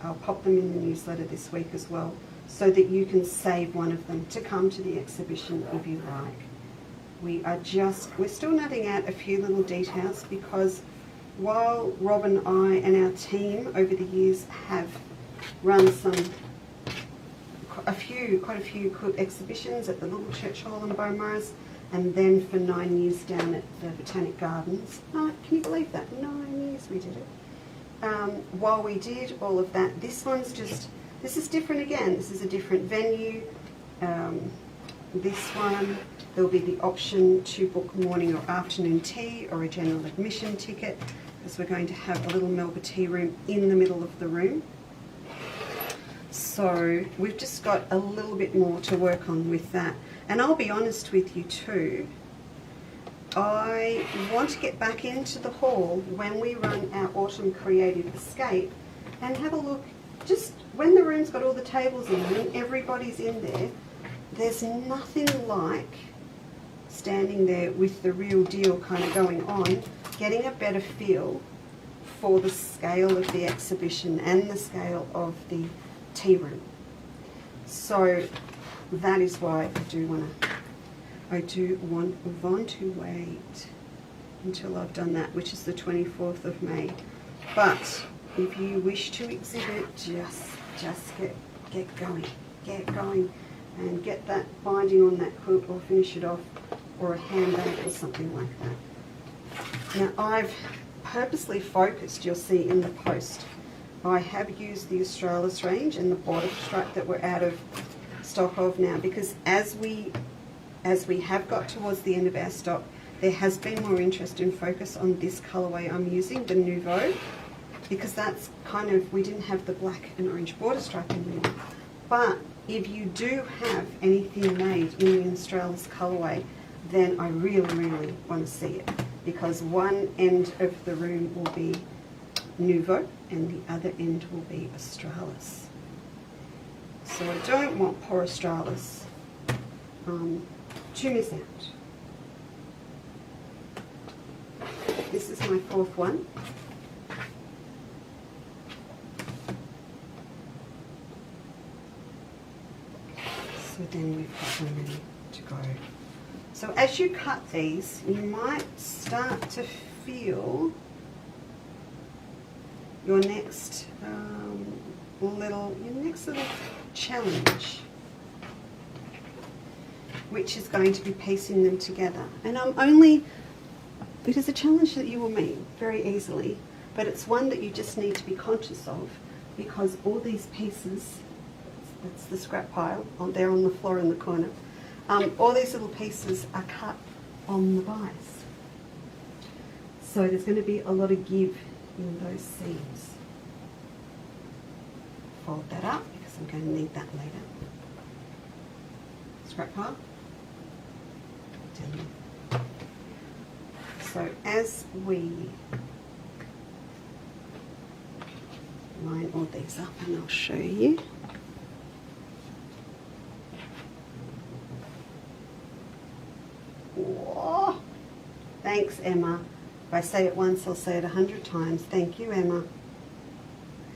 I'll pop them in the newsletter this week as well, so that you can save one of them to come to the exhibition if you like. We're still nutting out a few little details, because while Rob and I and our team over the years have run quite a few quilt exhibitions at the Little Church Hall in Beaumont, and then for 9 years down at the Botanic Gardens. Can you believe that? 9 years we did it. While we did all of that, this is different again. This is a different venue. This one, there'll be the option to book morning or afternoon tea or a general admission ticket, because we're going to have a little Melba tea room in the middle of the room. So we've just got a little bit more to work on with that. And I'll be honest with you too, I want to get back into the hall when we run our Autumn Creative Escape and have a look, just when the room's got all the tables in and everybody's in there, there's nothing like standing there with the real deal kind of going on, getting a better feel for the scale of the exhibition and the scale of the tea room. So that is why I do want to wait until I've done that, which is the 24th of May. But if you wish to exhibit, just get going and get that binding on that quilt or finish it off, or a handbag or something like that. Now I've purposely focused, you'll see in the post, I have used the Australis range and the border stripe that we're out of stock of now, because as we have got towards the end of our stock, there has been more interest and focus on this colourway I'm using, the Nouveau, because that's kind of, we didn't have the black and orange border stripe anymore. But if you do have anything made in the Australis colourway, then I really want to see it, because one end of the room will be Nouveau and the other end will be Australis. So I don't want poor Australis to miss out. This is my fourth one. So then we've got them ready to go. So as you cut these, you might start to feel your next little challenge, which is going to be piecing them together. And it is a challenge that you will meet very easily, but it's one that you just need to be conscious of, because all these pieces, that's the scrap pile there on the floor in the corner, all these little pieces are cut on the bias. So there's going to be a lot of give in those seams. Fold that up because I'm going to need that later. Scrap pile. So as we line all these up, and I'll show you. Whoa. Thanks, Emma. If I say it once, I'll say it 100 times. Thank you, Emma.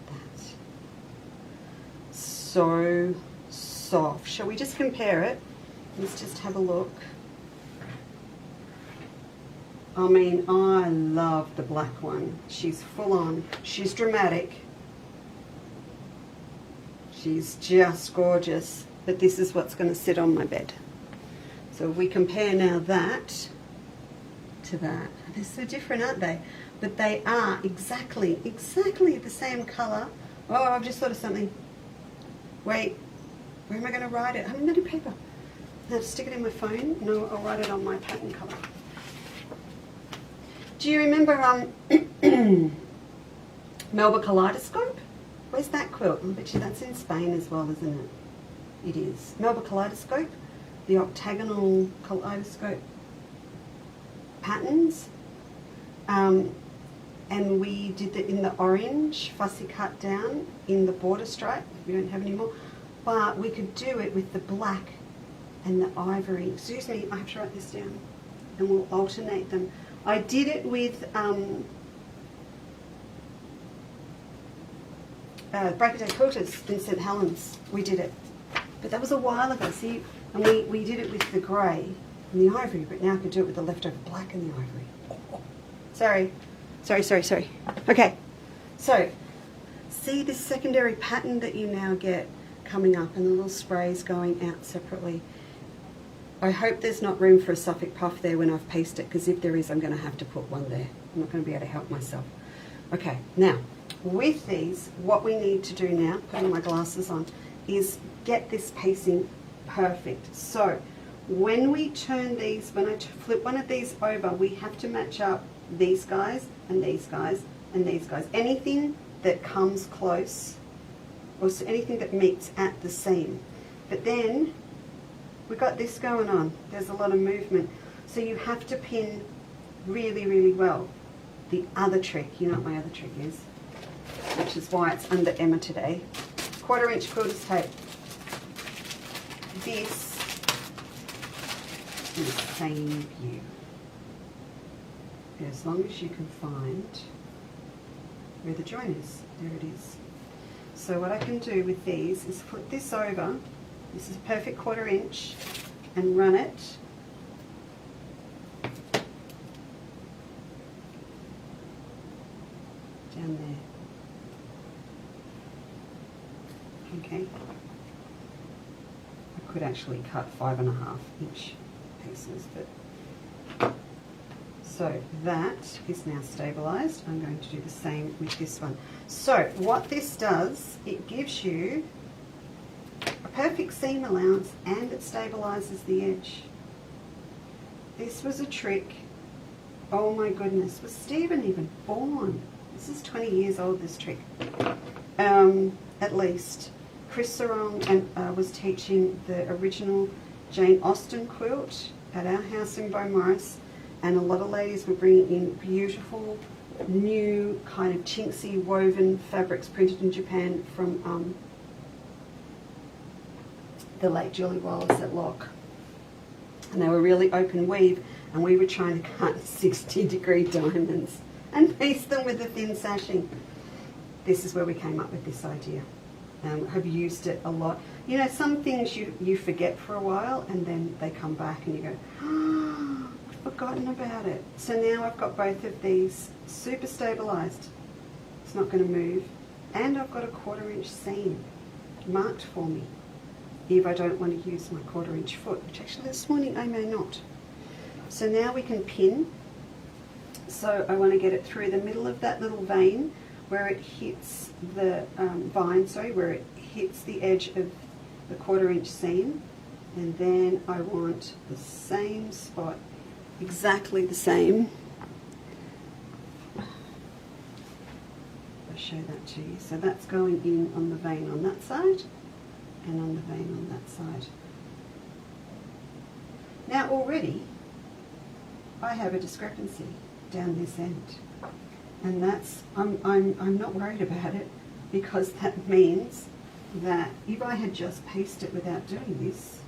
That's so soft. Shall we just compare it? Let's just have a look. I mean, I love the black one. She's full on. She's dramatic. She's just gorgeous. But this is what's going to sit on my bed. So if we compare now that to that, they're so different, aren't they? But they are exactly the same colour. Oh, I've just thought of something. Wait, where am I going to write it? I haven't got any paper. Now to stick it in my phone? No, I'll write it on my pattern colour. Do you remember Melba Kaleidoscope? Where's that quilt? I bet you that's in Spain as well, isn't it? It is. Melba Kaleidoscope, the octagonal kaleidoscope patterns. And we did it in the orange, fussy cut down in the border stripe. We don't have any more. But we could do it with the black and the ivory. Excuse me, I have to write this down. And we'll alternate them. I did it with Bracketed Quilters in St. Helens. We did it. But that was a while ago, see? And we did it with the grey and the ivory, but now I can do it with the leftover black and the ivory. Sorry. Okay, so see this secondary pattern that you now get coming up and the little sprays going out separately. I hope there's not room for a Suffolk puff there when I've pieced it, because if there is, I'm going to have to put one there. I'm not going to be able to help myself. Okay, now, with these, what we need to do now, putting my glasses on, is get this piecing perfect. So, when we turn these, when I flip one of these over, we have to match up these guys, and these guys, and these guys. Anything that comes close, or anything that meets at the seam. But then, we've got this going on. There's a lot of movement. So you have to pin really, really well. The other trick, you know what my other trick is, which is why it's under Emma today. 1/4 inch quilter's tape. This will save you. As long as you can find where the join is. There it is. So what I can do with these is flip this over. This is a perfect 1/4 inch, and run it down there. Okay. I could actually cut 5.5 inch pieces, but so that is now stabilized. I'm going to do the same with this one. So what this does, it gives you a perfect seam allowance and it stabilizes the edge. This was a trick. Oh my goodness, was Stephen even born? This is 20 years old, this trick. At least. Chris Sarong was teaching the original Jane Austen quilt at our house in Beaumaris, and a lot of ladies were bringing in beautiful, new, kind of chintzy woven fabrics printed in Japan from the late Julie Wallace at Lock. And they were really open weave, and we were trying to cut 60-degree diamonds and piece them with a thin sashing. This is where we came up with this idea. Have used it a lot. You know, some things you forget for a while and then they come back and you go, oh, I've forgotten about it. So now I've got both of these super stabilized. It's not going to move. And I've got a 1/4 inch seam marked for me if I don't want to use my 1/4 inch foot, which actually this morning I may not. So now we can pin. So I want to get it through the middle of that little vein where it hits the vine, where it hits the edge of the 1/4 inch seam, and then I want the same spot, exactly the same. I'll show that to you. So that's going in on the vein on that side and on the vein on that side. Now already I have a discrepancy down this end. And that's, I'm not worried about it, because that means that if I had just pieced it without doing this,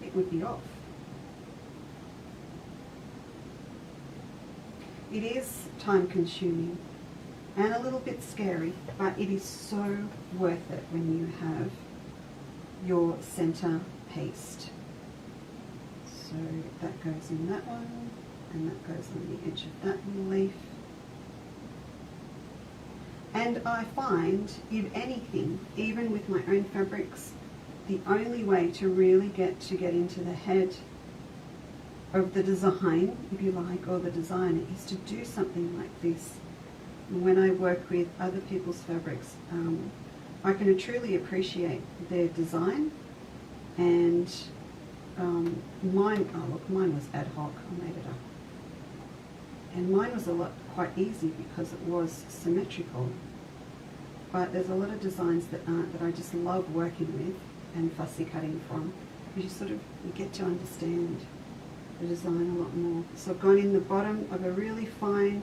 it would be off. It is time consuming and a little bit scary, but it is so worth it when you have your center pieced. So that goes in that one, and that goes on the edge of that little leaf. And I find, if anything, even with my own fabrics, the only way to really get into the head of the design, if you like, or the designer, is to do something like this. When I work with other people's fabrics, I can truly appreciate their design. And mine was ad hoc. I made it up. And mine was quite easy because it was symmetrical. But there's a lot of designs that aren't, that I just love working with and fussy cutting from. You get to understand the design a lot more. So I've gone in the bottom of a really fine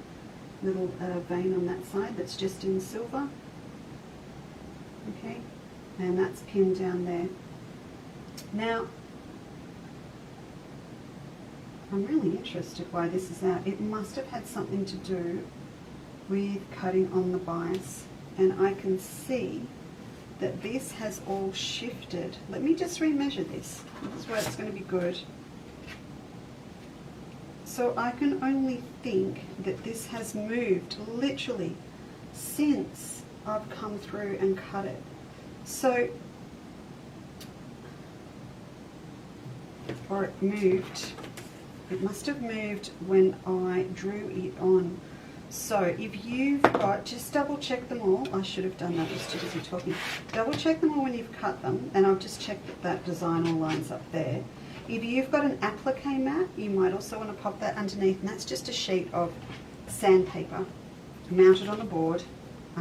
little vein on that side that's just in silver. Okay, and that's pinned down there. Now, I'm really interested why this is out. It must have had something to do with cutting on the bias, and I can see that this has all shifted. Let me just remeasure this. This is where it's going to be good. So I can only think that this has moved literally since I've come through and cut it. So, or it moved. It must have moved when I drew it on. So if you've got, just double check them all. I should have done that, I was too busy talking. Double check them all when you've cut them, and I've just checked that that design all lines up there. If you've got an applique mat, you might also want to pop that underneath, and that's just a sheet of sandpaper mounted on a board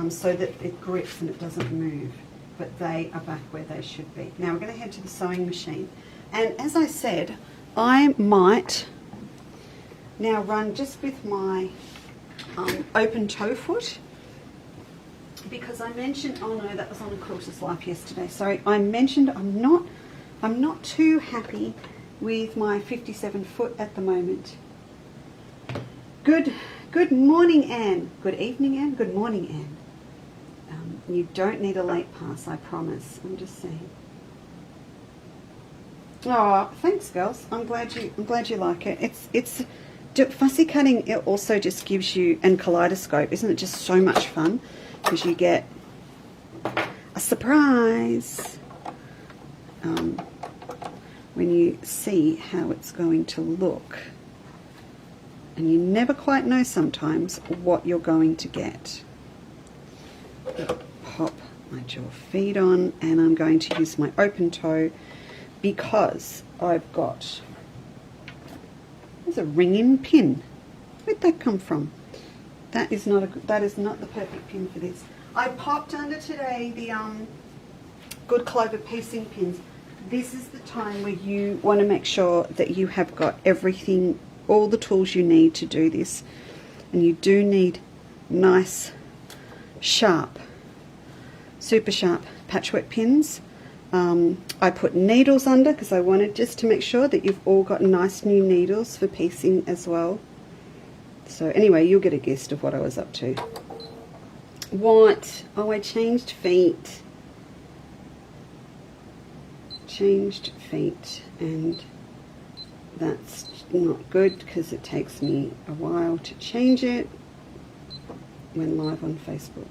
so that it grips and it doesn't move, but they are back where they should be. Now we're going to head to the sewing machine. And as I said, I might now run just with my open toe foot, because I mentioned, oh no, that was on a Quilter's Life yesterday. Sorry, I mentioned I'm not too happy with my 57 foot at the moment. Good morning, Anne. Good evening, Anne. Good morning, Anne. You don't need a late pass, I promise. I'm just saying. Oh, thanks, girls. I'm glad you like it. It's fussy cutting. It also just gives you, and kaleidoscope, isn't it just so much fun? Because you get a surprise when you see how it's going to look. And you never quite know sometimes what you're going to get. Pop my jaw feed on, and I'm going to use my open toe because I've got, there's a ring-in pin. Where'd that come from? That is not the perfect pin for this. I popped under today the Good Clover piecing pins. This is the time where you want to make sure that you have got everything, all the tools you need to do this. And you do need nice, sharp, super sharp patchwork pins. I put needles under because I wanted just to make sure that you've all got nice new needles for piecing as well. So anyway, you'll get a gist of what I was up to. What? Oh, I changed feet. And that's not good because it takes me a while to change it when live on Facebook.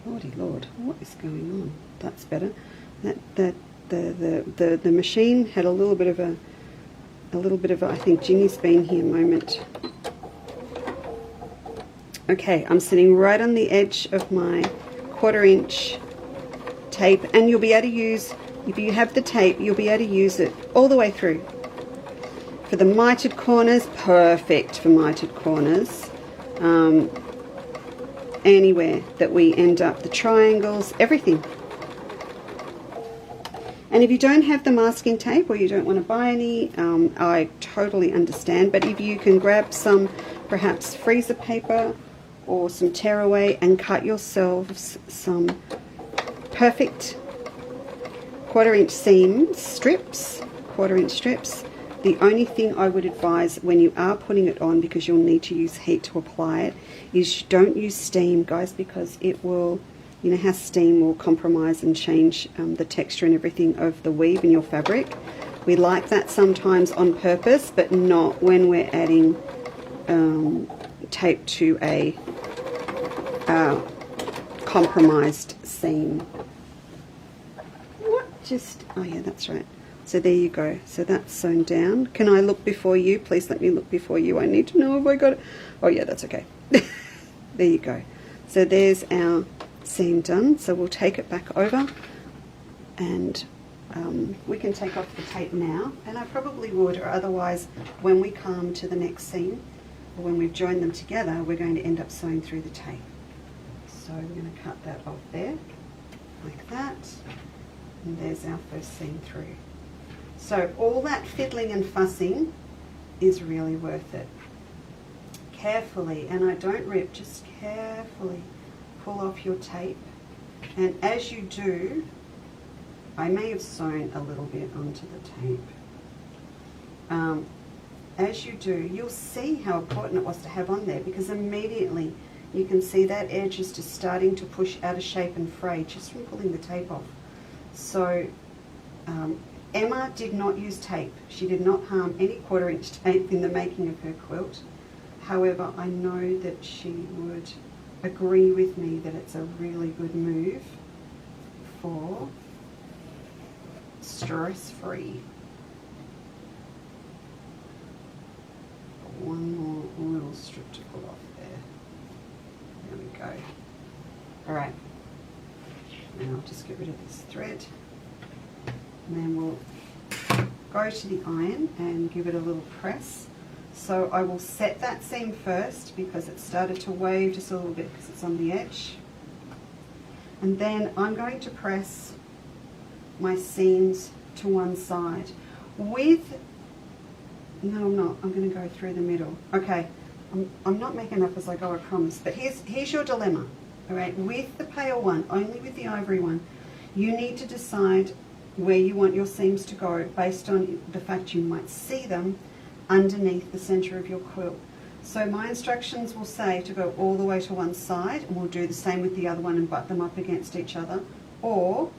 Lordy Lord, what is going on? That's better. The machine had a little bit of a I think Ginny's been here moment. Okay, I'm sitting right on the edge of my 1/4 inch tape, and you'll be able to use, if you have the tape, you'll be able to use it all the way through. For the mitered corners, perfect for mitered corners. Anywhere that we end up, the triangles, everything. And if you don't have the masking tape or you don't want to buy any, I totally understand. But if you can grab some, perhaps freezer paper or some tearaway, and cut yourselves some perfect 1/4 inch seam strips, 1/4 inch strips. The only thing I would advise when you are putting it on, because you'll need to use heat to apply it, is don't use steam, guys, because it will, you know how steam will compromise and change the texture and everything of the weave in your fabric. We like that sometimes on purpose, but not when we're adding tape to a compromised seam. What just, oh yeah, that's right. So there you go. So that's sewn down. Can I look before you? Please let me look before you. I need to know if I got it. Oh yeah, that's okay. There you go. So there's our seam done. So we'll take it back over, and we can take off the tape now. And I probably would, or otherwise when we come to the next seam, or when we've joined them together, we're going to end up sewing through the tape. So we're going to cut that off there, like that. And there's our first seam through. So all that fiddling and fussing is really worth it. Carefully, and I don't rip, just carefully pull off your tape. And as you do, I may have sewn a little bit onto the tape. As you do, you'll see how important it was to have on there, because immediately you can see that edge is just starting to push out of shape and fray just from pulling the tape off. So Emma did not use tape. She did not harm any 1/4 inch tape in the making of her quilt. However, I know that she would agree with me that it's a really good move for stress-free. One more little strip to pull off there. There we go. Alright. Now I'll just get rid of this thread. And then we'll go to the iron and give it a little press. So I will set that seam first because it started to wave just a little bit because it's on the edge. And then I'm going to press my seams to one side. with, no I'm not, I'm going to go through the middle. Okay, I'm not making up as I go, I promise. But here's your dilemma, all right? With the pale one, only with the ivory one, you need to decide where you want your seams to go based on the fact you might see them underneath the center of your quilt. So my instructions will say to go all the way to one side, and we'll do the same with the other one and butt them up against each other, or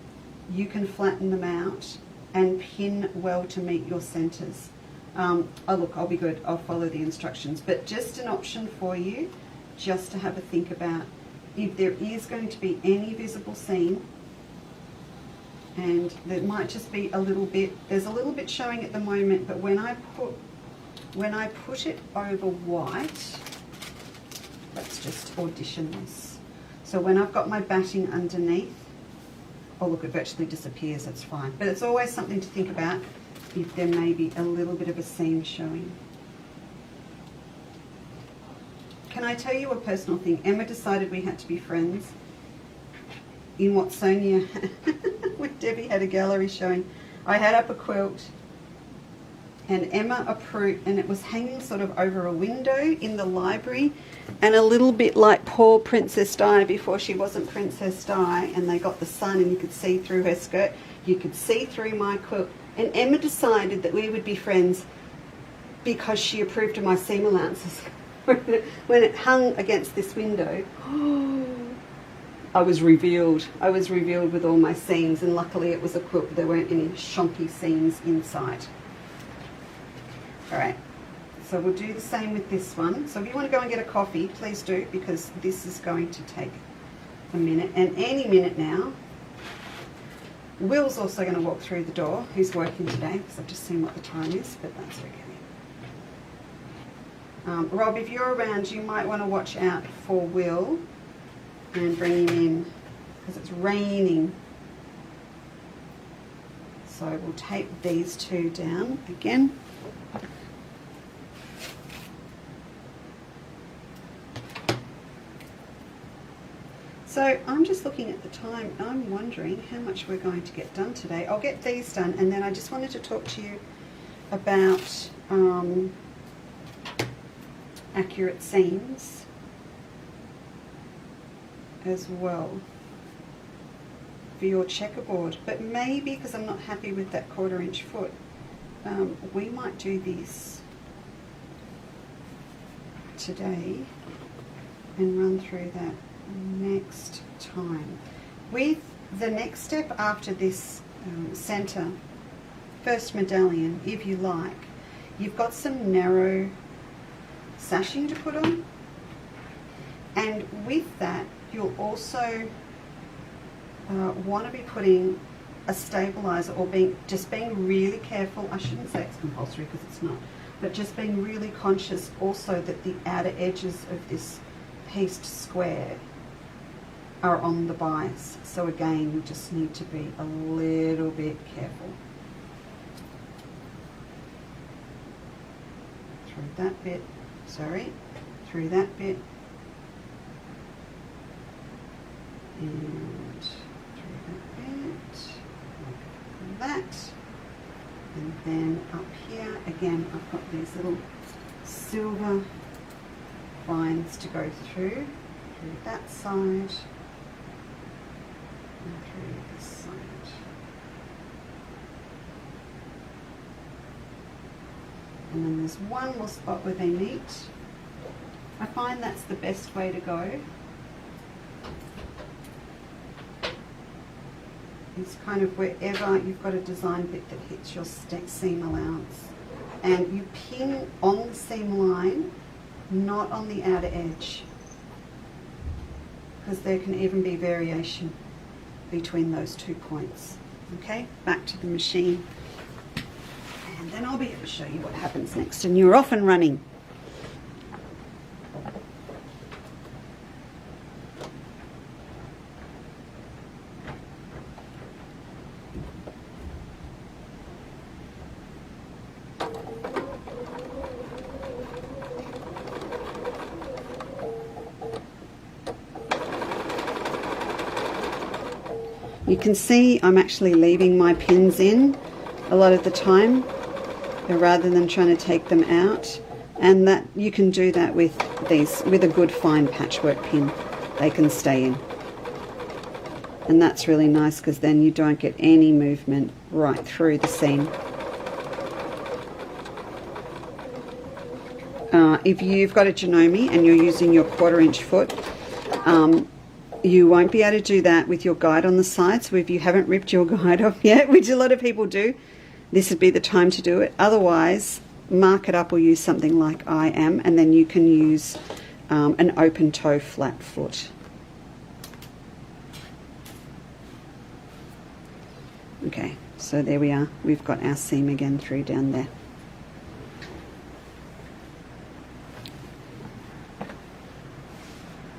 you can flatten them out and pin well to meet your centers. Oh look, I'll be good, I'll follow the instructions, but just an option for you just to have a think about. If there is going to be any visible seam, and there might just be a little bit, there's a little bit showing at the moment, but when I put it over white, let's just audition this. So when I've got my batting underneath, oh look, it virtually disappears, that's fine. But it's always something to think about if there may be a little bit of a seam showing. Can I tell you a personal thing? Emma decided we had to be friends in Watsonia when Debbie had a gallery showing. I had up a quilt and Emma approved, and it was hanging sort of over a window in the library, and a little bit like poor Princess Di before she wasn't Princess Di, and they got the sun and you could see through her skirt, you could see through my quilt. And Emma decided that we would be friends because she approved of my seam allowances. When it hung against this window, I was revealed. I was revealed with all my seams, and luckily it was a quilt. There weren't any shonky seams inside. All right, so we'll do the same with this one. So if you want to go and get a coffee, please do, because this is going to take a minute, and any minute now. Will's also going to walk through the door. He's working today because I've just seen what the time is, but that's okay. Rob, if you're around, you might want to watch out for Will and bring him in because it's raining. So we'll tape these two down again. So I'm just looking at the time. I'm wondering how much we're going to get done today. I'll get these done, and then I just wanted to talk to you about accurate seams as well for your checkerboard. But maybe, because I'm not happy with that 1/4 inch foot, we might do this today and run through that next time. With the next step after this center first medallion, if you like, you've got some narrow sashing to put on, and with that you'll also want to be putting a stabilizer, or just being really careful. I shouldn't say it's compulsory because it's not, but just being really conscious also that the outer edges of this pieced square are on the bias. So again, you just need to be a little bit careful. Through that bit, through that bit, and through that bit, like that. And then up here, again, I've got these little silver lines to go through that side, and through this side. And then there's one more spot where they meet. I find that's the best way to go. It's kind of wherever you've got a design bit that hits your seam allowance. And you pin on the seam line, not on the outer edge, because there can even be variation between those 2 points. Okay, back to the machine, and then I'll be able to show you what happens next, and you're off and running. You can see I'm actually leaving my pins in a lot of the time rather than trying to take them out. And that you can do that with these, with a good fine patchwork pin. They can stay in. And that's really nice because then you don't get any movement right through the seam. If you've got a Janome and you're using your 1/4" foot, you won't be able to do that with your guide on the side. So if you haven't ripped your guide off yet, which a lot of people do, this would be the time to do it. Otherwise, mark it up or use something like I am, and then you can use an open toe flat foot. Okay, so there we are. We've got our seam again through down there.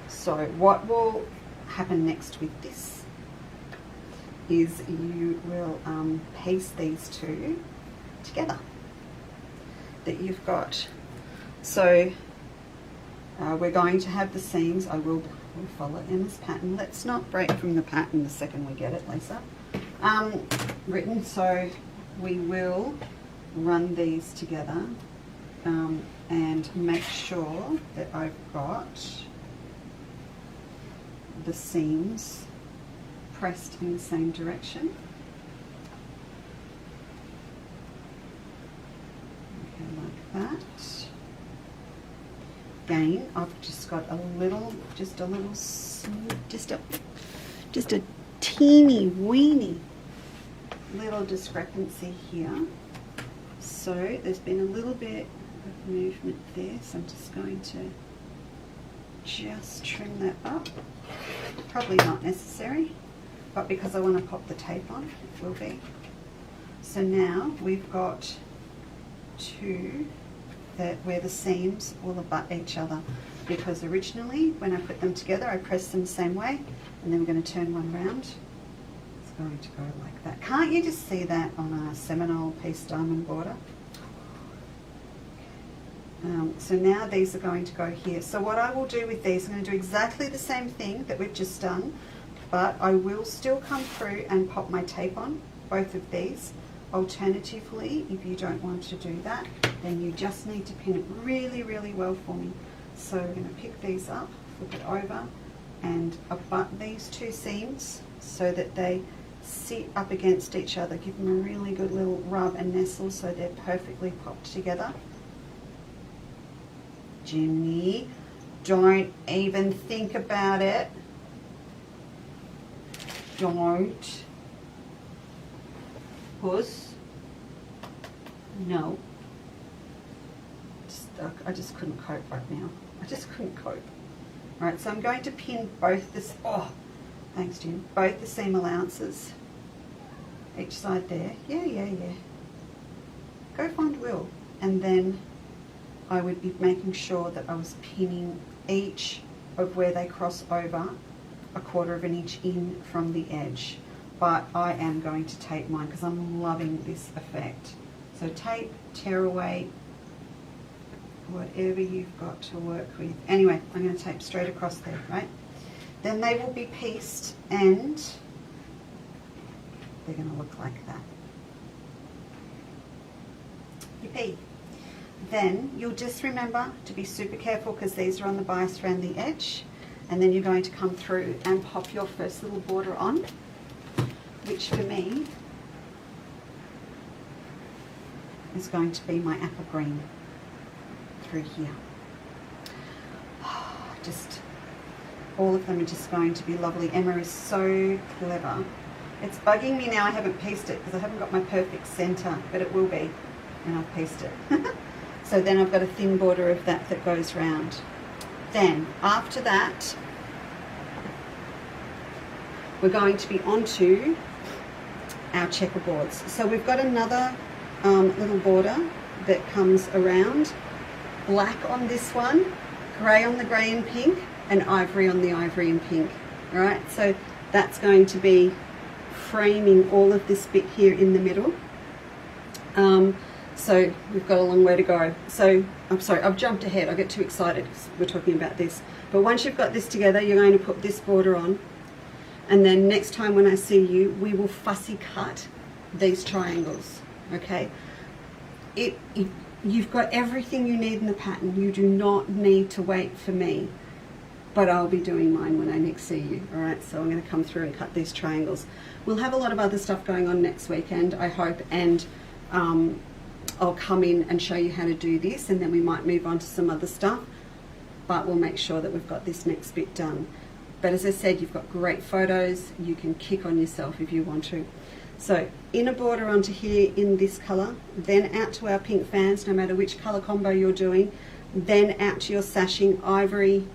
So what will happen next with this is you will paste these two together that you've got. So we're going to have the seams. We'll follow Emma's pattern. Let's not break from the pattern the second we get it, Leesa. Written, so we will run these together and make sure that I've got the seams pressed in the same direction. Okay, like that. Again, I've just got a teeny weeny little discrepancy here. So there's been a little bit of movement there, so I'm just going to just trim that up. Probably not necessary, but because I want to pop the tape on, it will be. So now we've got two where the seams will abut each other, because originally when I put them together I pressed them the same way, and then we're going to turn one round. It's going to go like that. Can't you just see that on a Seminole piece diamond border? So now these are going to go here. So what I will do with these, I'm going to do exactly the same thing that we've just done, but I will still come through and pop my tape on both of these. Alternatively, if you don't want to do that, then you just need to pin it really, really well for me. So we're going to pick these up, flip it over, and abut these two seams so that they sit up against each other. Give them a really good little rub and nestle so they're perfectly popped together. Jimmy, don't even think about it. Don't. Puss. No. I just couldn't cope right now. I just couldn't cope. Alright, so I'm going to pin both this. Oh, thanks, Jim. Both the seam allowances. Each side there. Yeah. Go find Will. And then I would be making sure that I was pinning each of where they cross over 1/4 inch in from the edge. But I am going to tape mine because I'm loving this effect. So tape, tear away, whatever you've got to work with. Anyway, I'm going to tape straight across there, right? Then they will be pieced and they're going to look like that. Yippee. Then you'll just remember to be super careful because these are on the bias around the edge, and then you're going to come through and pop your first little border on, which for me is going to be my apple green through here. Just all of them are just going to be lovely. Emma is so clever. It's bugging me now I haven't pieced it because I haven't got my perfect center, but it will be, and I've pieced it. So then I've got a thin border of that goes round. Then after that, we're going to be onto our checkerboards. So we've got another little border that comes around, black on this one, grey on the grey and pink, and ivory on the ivory and pink. All right, so that's going to be framing all of this bit here in the middle. So we've got a long way to go. So I'm sorry, I've jumped ahead. I get too excited because we're talking about this. But once you've got this together, you're going to put this border on. And then next time when I see you, we will fussy cut these triangles, okay? you've got everything you need in the pattern. You do not need to wait for me, but I'll be doing mine when I next see you. All right, so I'm going to come through and cut these triangles. We'll have a lot of other stuff going on next weekend, I hope, and I'll come in and show you how to do this, and then we might move on to some other stuff, but we'll make sure that we've got this next bit done. But as I said, you've got great photos. You can kick on yourself if you want to. So inner border onto here in this colour, then out to our pink fans, no matter which colour combo you're doing, then out to your sashing, ivory,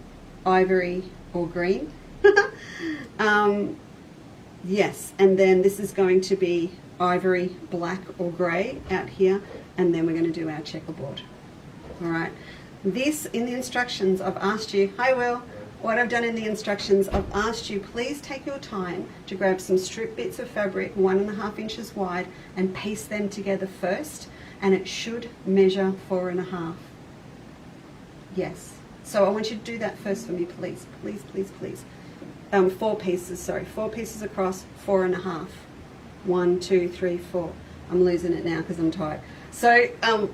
ivory or green. Yes, and then this is going to be ivory, black or grey out here, and then we're going to do our checkerboard. All right. This, in the instructions, I've asked you, hi Will, what I've done in the instructions, I've asked you, please take your time to grab some strip bits of fabric 1.5 inches wide and piece them together first, and it should measure 4.5. Yes. So I want you to do that first for me, please, please, please, please. 4 pieces, sorry, 4 pieces across, 4.5. 1, 2, 3, 4. I'm losing it now because I'm tired. So,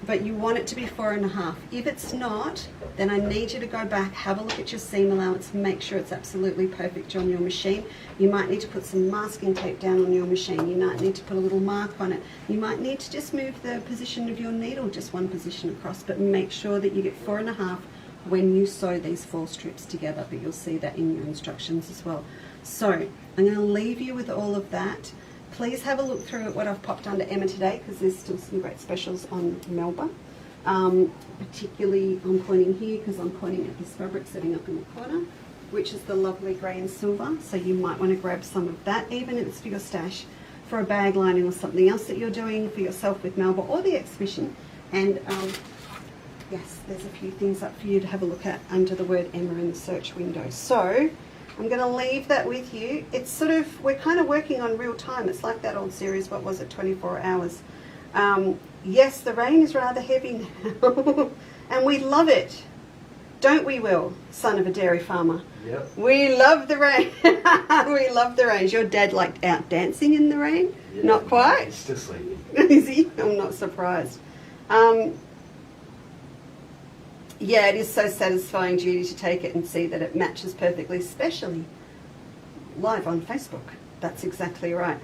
but you want it to be 4.5. If it's not, then I need you to go back, have a look at your seam allowance, make sure it's absolutely perfect on your machine. You might need to put some masking tape down on your machine. You might need to put a little mark on it. You might need to just move the position of your needle just one position across, but make sure that you get 4.5 when you sew these 4 strips together, but you'll see that in your instructions as well. So I'm going to leave you with all of that. Please have a look through at what I've popped under Emma today, because there's still some great specials on Melba. Particularly I'm pointing here because I'm pointing at this fabric sitting up in the corner, which is the lovely grey and silver. So you might want to grab some of that, even if it's for your stash, for a bag lining or something else that you're doing for yourself with Melba or the exhibition. And yes, there's a few things up for you to have a look at under the word Emma in the search window. So I'm going to leave that with you. It's sort of, we're kind of working on real time. It's like that old series, what was it, 24 hours. Yes, the rain is rather heavy now, and we love it. Don't we, Will, son of a dairy farmer? Yep. We love the rain. We love the rain. Is your dad like out dancing in the rain? Yeah, Not quite? He's still sleeping. Is he? I'm not surprised. Yeah, it is so satisfying, Judy, to take it and see that it matches perfectly, especially live on Facebook. That's exactly right.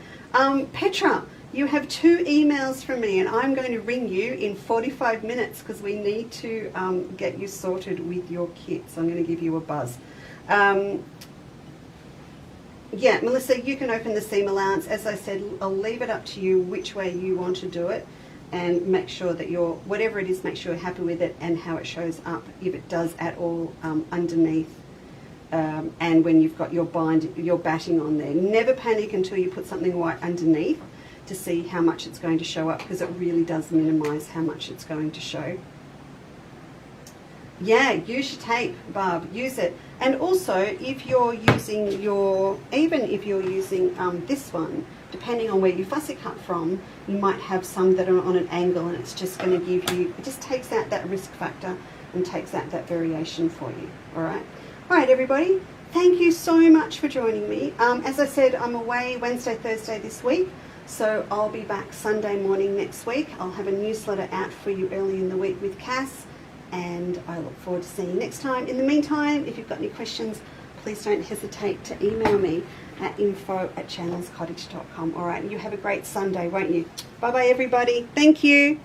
Petra, you have 2 emails from me, and I'm going to ring you in 45 minutes because we need to get you sorted with your kit. So I'm going to give you a buzz. Yeah, Melissa, you can open the seam allowance. As I said, I'll leave it up to you which way you want to do it, and make sure that you're, whatever it is, make sure you're happy with it and how it shows up, if it does at all, underneath. And when you've got your batting on there. Never panic until you put something white underneath to see how much it's going to show up, because it really does minimise how much it's going to show. Yeah, use your tape, Barb, use it. And also, if you're using even if you're using this one, depending on where you fussy cut from, you might have some that are on an angle, and it's just going to give you, it just takes out that risk factor and takes out that variation for you. All right, everybody, thank you so much for joining me. As I said, I'm away Wednesday, Thursday this week, so I'll be back Sunday morning next week. I'll have a newsletter out for you early in the week with Cass, and I look forward to seeing you next time. In the meantime, if you've got any questions, please don't hesitate to email me at info@channelscottage.com. All right, you have a great Sunday, won't you? Bye-bye, everybody. Thank you.